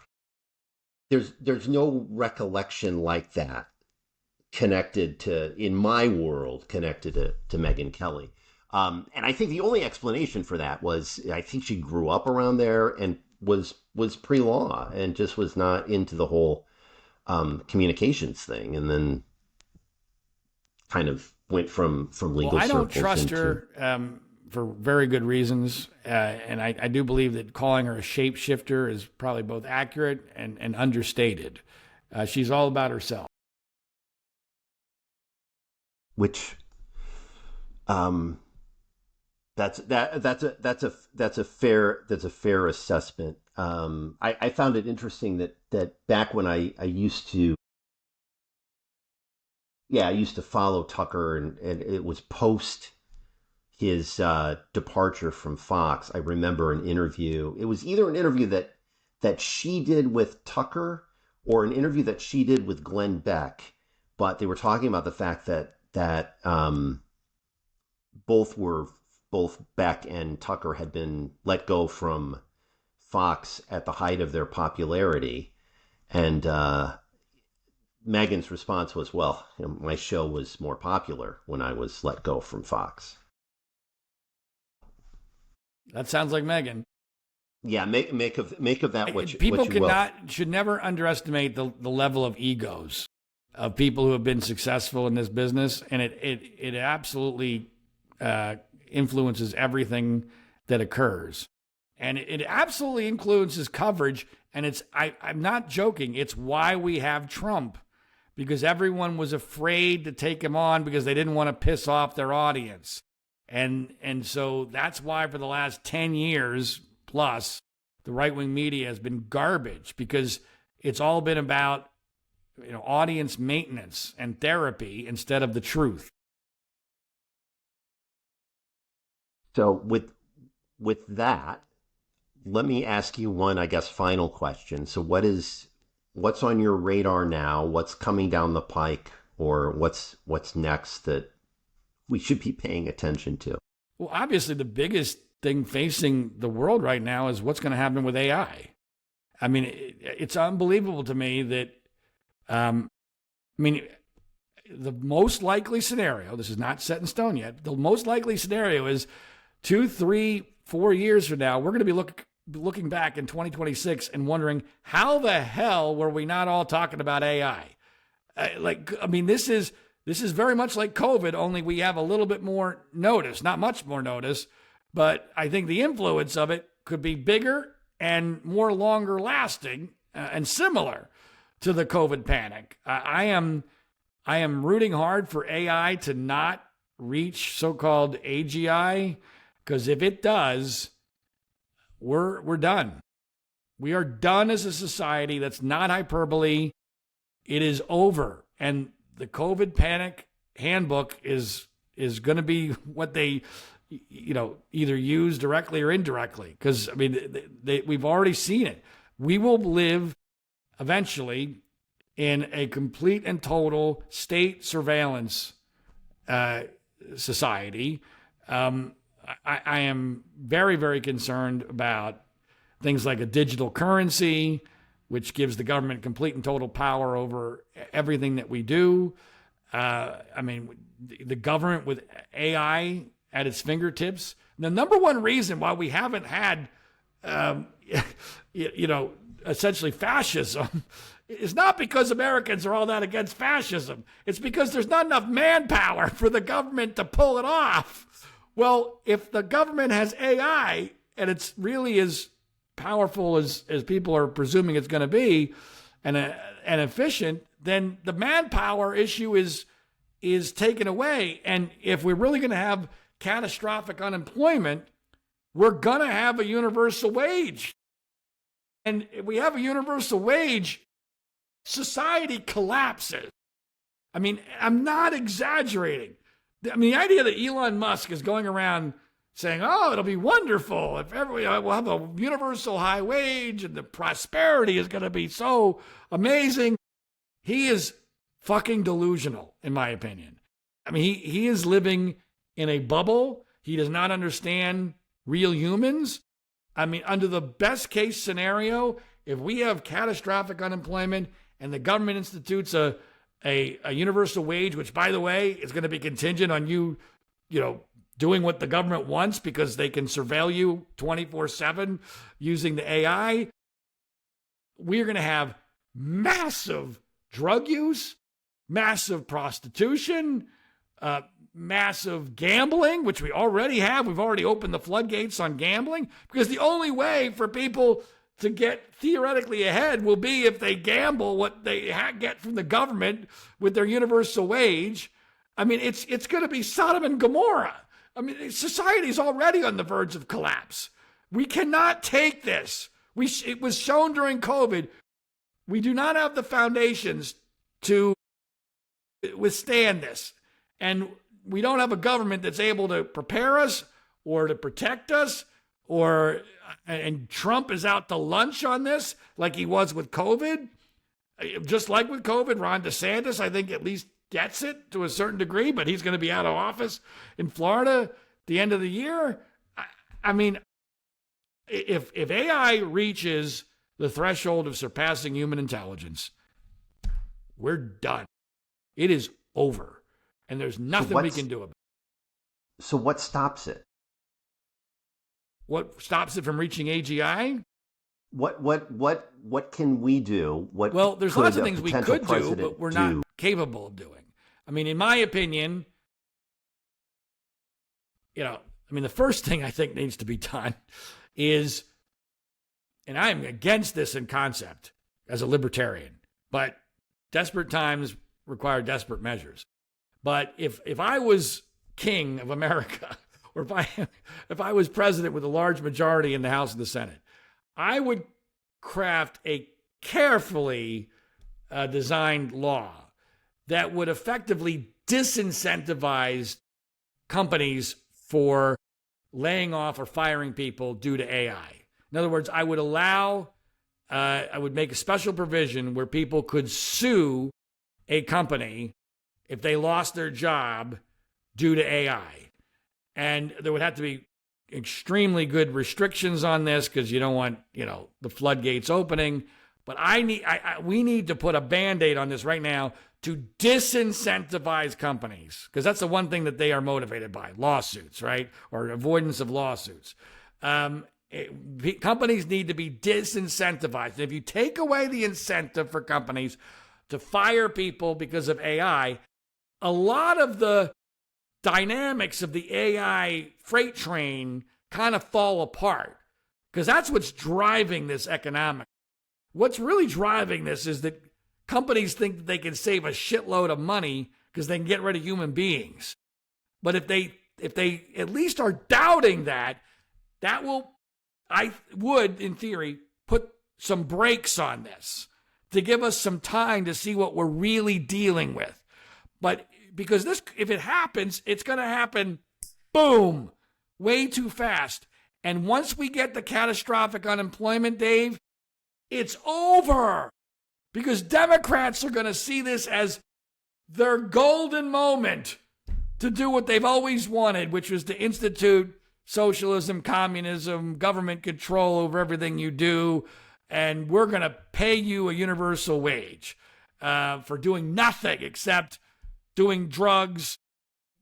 There's no recollection like that connected to, in my world, connected to Megyn Kelly. And I think the only explanation for that was I think she grew up around there and was pre-law and just was not into the whole communications thing, and then kind of went from legal circles. I don't trust her for very good reasons, and I do believe that calling her a shapeshifter is probably both accurate and understated. She's all about herself, which that's a fair assessment. I found it interesting that back when I used to follow Tucker, and it was post his departure from Fox. I remember an interview. It was either an interview that she did with Tucker or an interview that she did with Glenn Beck, but they were talking about the fact that both Beck and Tucker had been let go from Fox at the height of their popularity, and Megyn's response was, well, my show was more popular when I was let go from Fox. That sounds like Megyn. Yeah, make of that what people what you will. Should never underestimate the level of egos of people who have been successful in this business, and it absolutely influences everything that occurs, and it absolutely influences coverage. And I'm not joking. It's why we have Trump, because everyone was afraid to take him on because they didn't want to piss off their audience. And so that's why for the last 10 years plus, the right-wing media has been garbage, because it's all been about audience maintenance and therapy instead of the truth. So with that, let me ask you one, I guess, final question. So what's on your radar now? What's coming down the pike, or what's next that we should be paying attention to? Well, obviously the biggest thing facing the world right now is what's going to happen with AI. I mean, it's unbelievable to me that, the most likely scenario, this is not set in stone yet, the most likely scenario is 2, 3, 4 years from now, we're going to be looking back in 2026 and wondering, how the hell were we not all talking about AI? This is very much like COVID, only we have a little bit more notice, not much more notice, but I think the influence of it could be bigger and more longer lasting and similar to the COVID panic. I am rooting hard for AI to not reach so-called AGI, because if it does, we're done. We are done as a society. That's not hyperbole. It is over. And the COVID panic handbook is going to be what they, either use directly or indirectly. Because, I mean, we've already seen it. We will live eventually in a complete and total state surveillance society. I am very, very concerned about things like a digital currency, which gives the government complete and total power over everything that we do. I mean, the government with AI at its fingertips. The number one reason why we haven't had, essentially fascism is not because Americans are all that against fascism. It's because there's not enough manpower for the government to pull it off. Well, if the government has AI and it's really as powerful as people are presuming it's going to be and efficient, then the manpower issue is taken away. And if we're really going to have catastrophic unemployment, we're going to have a universal wage. And if we have a universal wage, society collapses. I mean, I'm not exaggerating. I mean, the idea that Elon Musk is going around saying, oh, it'll be wonderful if everyone will have a universal high wage and the prosperity is going to be so amazing. He is fucking delusional, in my opinion. I mean, he is living in a bubble. He does not understand real humans. I mean, under the best case scenario, if we have catastrophic unemployment and the government institutes a universal wage, which, by the way, is going to be contingent on you doing what the government wants because they can surveil you 24/7 using the AI, we're going to have massive drug use, massive prostitution, massive gambling, which we already have. We've already opened the floodgates on gambling, because the only way for people to get theoretically ahead will be if they gamble what they get from the government with their universal wage. I mean, it's going to be Sodom and Gomorrah. I mean, society is already on the verge of collapse. We cannot take this. It was shown during COVID. We do not have the foundations to withstand this. And we don't have a government that's able to prepare us or to protect us, and Trump is out to lunch on this like he was with COVID. Just like with COVID, Ron DeSantis, I think, at least gets it to a certain degree, but he's going to be out of office in Florida at the end of the year. I mean, if AI reaches the threshold of surpassing human intelligence, we're done. It is over. And there's nothing we can do about it. So what stops it? What stops it from reaching AGI? What can we do? Well, there's lots of things we could do, but we're not capable of doing. I mean, in my opinion, the first thing I think needs to be done is, and I'm against this in concept as a libertarian, but desperate times require desperate measures. But if I was king of America, or if I was president with a large majority in the House and the Senate, I would craft a carefully designed law that would effectively disincentivize companies for laying off or firing people due to AI. In other words, I would make a special provision where people could sue a company if they lost their job due to AI. And there would have to be extremely good restrictions on this, because you don't want, the floodgates opening. But we need to put a Band-Aid on this right now to disincentivize companies, because that's the one thing that they are motivated by, lawsuits, right? Or avoidance of lawsuits. Companies need to be disincentivized. And if you take away the incentive for companies to fire people because of AI, a lot of the dynamics of the AI freight train kind of fall apart, because that's what's driving this economic. what's really driving this is that companies think that they can save a shitload of money because they can get rid of human beings. But if they at least are doubting that will, I would, in theory, put some brakes on this to give us some time to see what we're really dealing with. But because this, if it happens, it's going to happen, boom, way too fast. And once we get the catastrophic unemployment, Dave, it's over. Because Democrats are going to see this as their golden moment to do what they've always wanted, which was to institute socialism, communism, government control over everything you do, and we're going to pay you a universal wage for doing nothing except doing drugs,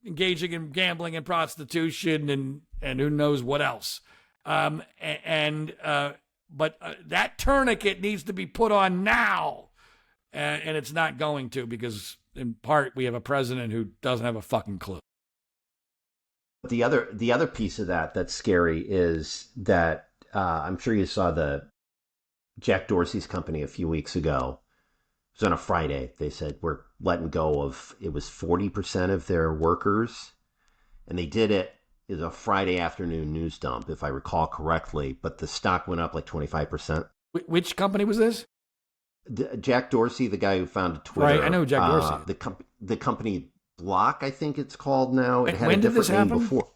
engaging in gambling and prostitution, and who knows what else. But that tourniquet needs to be put on now, and it's not going to, because in part we have a president who doesn't have a fucking clue. The other piece of that's scary is that I'm sure you saw the Jack Dorsey's company a few weeks ago. It was on a Friday. They said we're letting go of, it was 40% of their workers, and they did it. It was a Friday afternoon news dump, if I recall correctly, but the stock went up like 25%. Which company was this? Jack Dorsey, the guy who founded Twitter. Right, I know Jack Dorsey. The company Block, I think it's called now. It had when a did this different name happen? Before.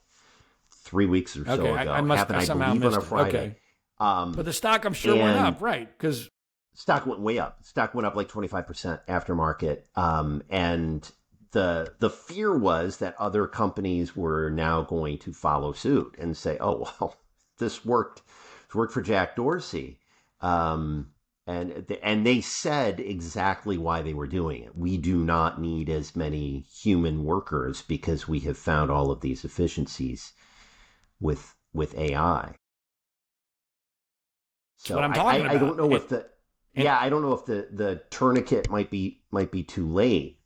3 weeks or so ago. I must have somehow believe, missed on a Friday. Okay. But the stock, I'm sure, went up, right? Because stock went way up. Stock went up like 25% aftermarket. And the fear was that other companies were now going to follow suit and say, "Oh, well, this worked. It worked for Jack Dorsey." And they said exactly why they were doing it. We do not need as many human workers because we have found all of these efficiencies with AI. So what I'm talking about. I don't know if I don't know if the tourniquet might be too late.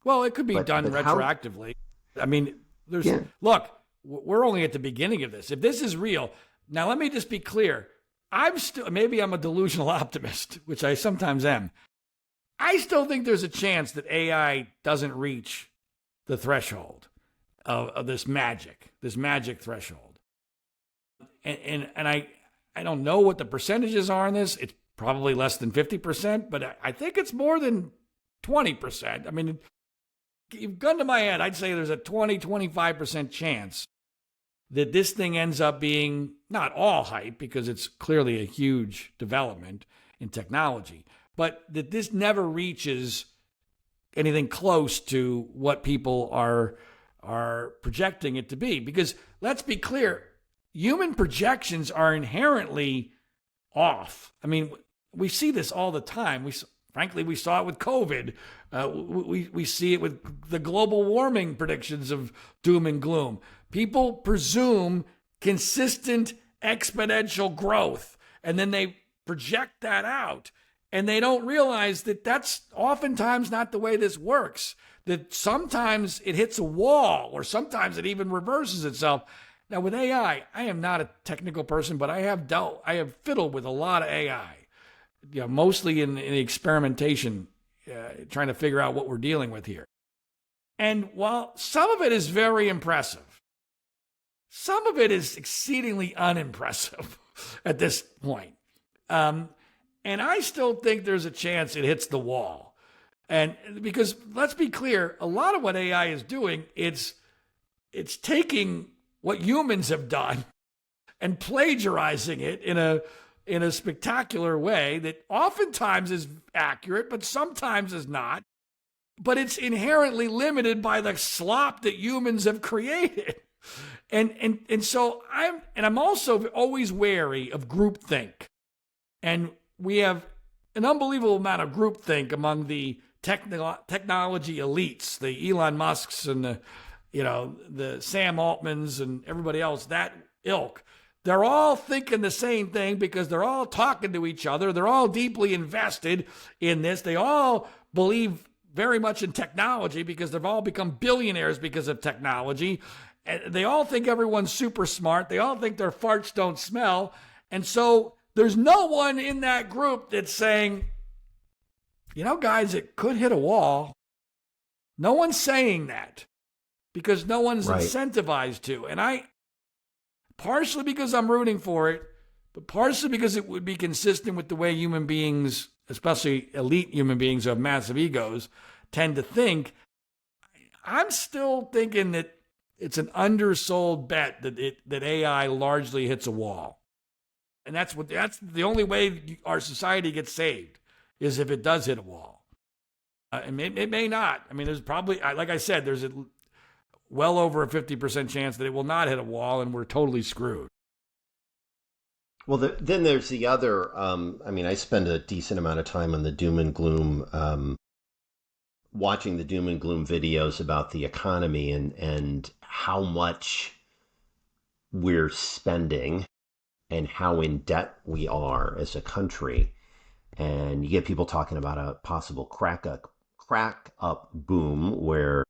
Well, it could be done retroactively. I mean, look, we're only at the beginning of this. If this is real, now let me just be clear. Maybe I'm a delusional optimist, which I sometimes am. I still think there's a chance that AI doesn't reach the threshold of this magic threshold. And I don't know what the percentages are on this. It's probably less than 50%, but I think it's more than 20%. I mean, gun to my head, I'd say there's a 25% chance that this thing ends up being not all hype, because it's clearly a huge development in technology, but that this never reaches anything close to what people are projecting it to be. Because let's be clear, human projections are inherently off. I mean, we see this all the time. Frankly, we saw it with COVID. We see it with the global warming predictions of doom and gloom. People presume consistent exponential growth, and then they project that out, and they don't realize that that's oftentimes not the way this works, that sometimes it hits a wall, or sometimes it even reverses itself. Now, with AI, I am not a technical person, but I have fiddled with a lot of AI, mostly in the experimentation, trying to figure out what we're dealing with here. And while some of it is very impressive, some of it is exceedingly unimpressive at this point. And I still think there's a chance it hits the wall. And because let's be clear, a lot of what AI is doing, it's taking what humans have done and plagiarizing it in a spectacular way that oftentimes is accurate, but sometimes is not. But it's inherently limited by the slop that humans have created. And so I'm also always wary of groupthink. And we have an unbelievable amount of groupthink among the technology elites, the Elon Musks and the Sam Altmans and everybody else, that ilk. They're all thinking the same thing because they're all talking to each other. They're all deeply invested in this. They all believe very much in technology because they've all become billionaires because of technology. And they all think everyone's super smart. They all think their farts don't smell. And so there's no one in that group that's saying, guys, it could hit a wall. No one's saying that because no one's incentivized to. And partially because I'm rooting for it, but partially because it would be consistent with the way human beings, especially elite human beings who have massive egos, tend to think. I'm still thinking that it's an undersold bet that AI largely hits a wall. And that's the only way our society gets saved is if it does hit a wall. It may not. I mean, there's probably, like I said, there's well over a 50% chance that it will not hit a wall and we're totally screwed. Well, then there's the other, I spend a decent amount of time on the doom and gloom, watching the doom and gloom videos about the economy and how much we're spending and how in debt we are as a country. And you get people talking about a possible crack up boom where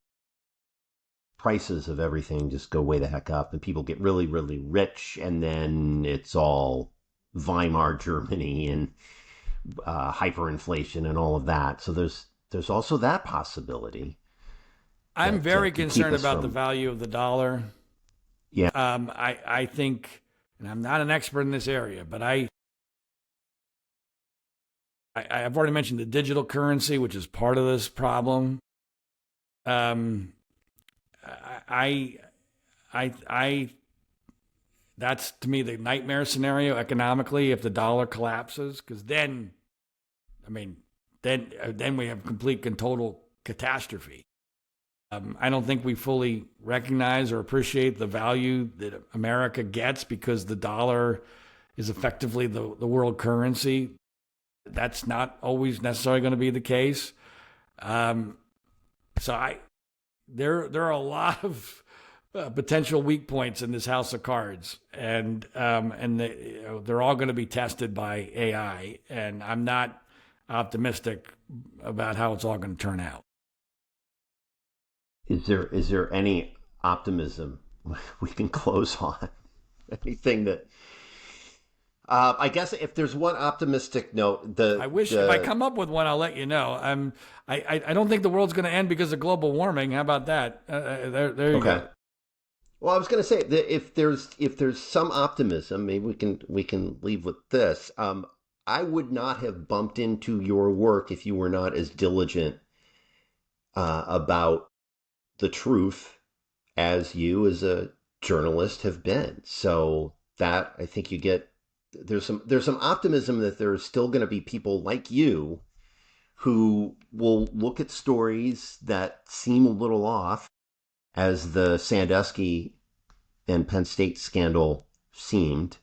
prices of everything just go way the heck up and people get really, really rich. And then it's all Weimar Germany and hyperinflation and all of that. So there's also that possibility. I'm very concerned about the value of the dollar. Yeah. I think, and I'm not an expert in this area, but I've already mentioned the digital currency, which is part of this problem. That's to me the nightmare scenario economically if the dollar collapses, because then we have complete and total catastrophe. I don't think we fully recognize or appreciate the value that America gets because the dollar is effectively the world currency. That's not always necessarily going to be the case. There are a lot of potential weak points in this house of cards, and they're all going to be tested by AI. And I'm not optimistic about how it's all going to turn out. Is there any optimism we can close on? Anything that I guess if there's one optimistic note, I wish if I come up with one, I'll let you know. I don't think the world's going to end because of global warming. How about that? There you go. Well, I was going to say that if there's some optimism, maybe we can leave with this. I would not have bumped into your work if you were not as diligent about the truth as you as a journalist have been. So that I think you get. There's some optimism that there's still going to be people like you who will look at stories that seem a little off, as the Sandusky and Penn State scandal seemed,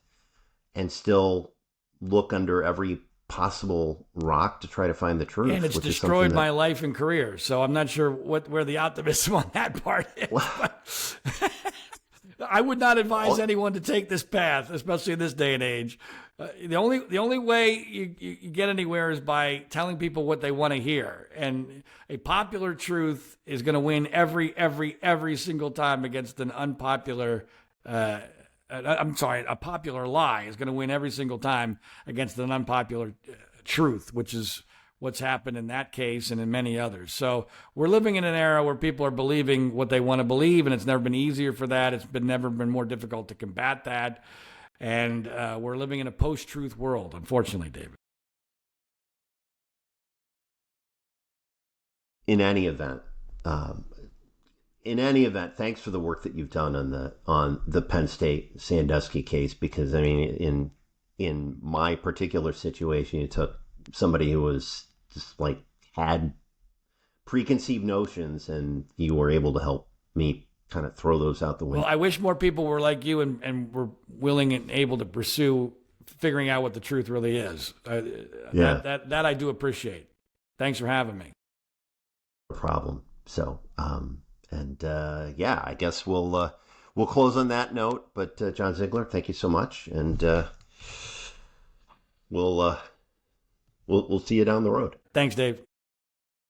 and still look under every possible rock to try to find the truth. And it's destroyed my life and career, so I'm not sure where the optimism on that part is. Well, I would not advise anyone to take this path, especially in this day and age. The only way you get anywhere is by telling people what they want to hear. And a popular truth is going to win every single time against an unpopular. A popular lie is going to win every single time against an unpopular truth, which is what's happened in that case and in many others. So we're living in an era where people are believing what they want to believe, and it's never been easier for that. It's never been more difficult to combat that. And we're living in a post-truth world, unfortunately, David. In any event, thanks for the work that you've done on the Penn State Sandusky case, because I mean, in my particular situation, you took somebody who was just like had preconceived notions, and you were able to help me kind of throw those out the window. Well, I wish more people were like you and were willing and able to pursue figuring out what the truth really is. That I do appreciate. Thanks for having me. No problem. So, I guess we'll close on that note. But John Ziegler, thank you so much, and we'll see you down the road. Thanks, Dave.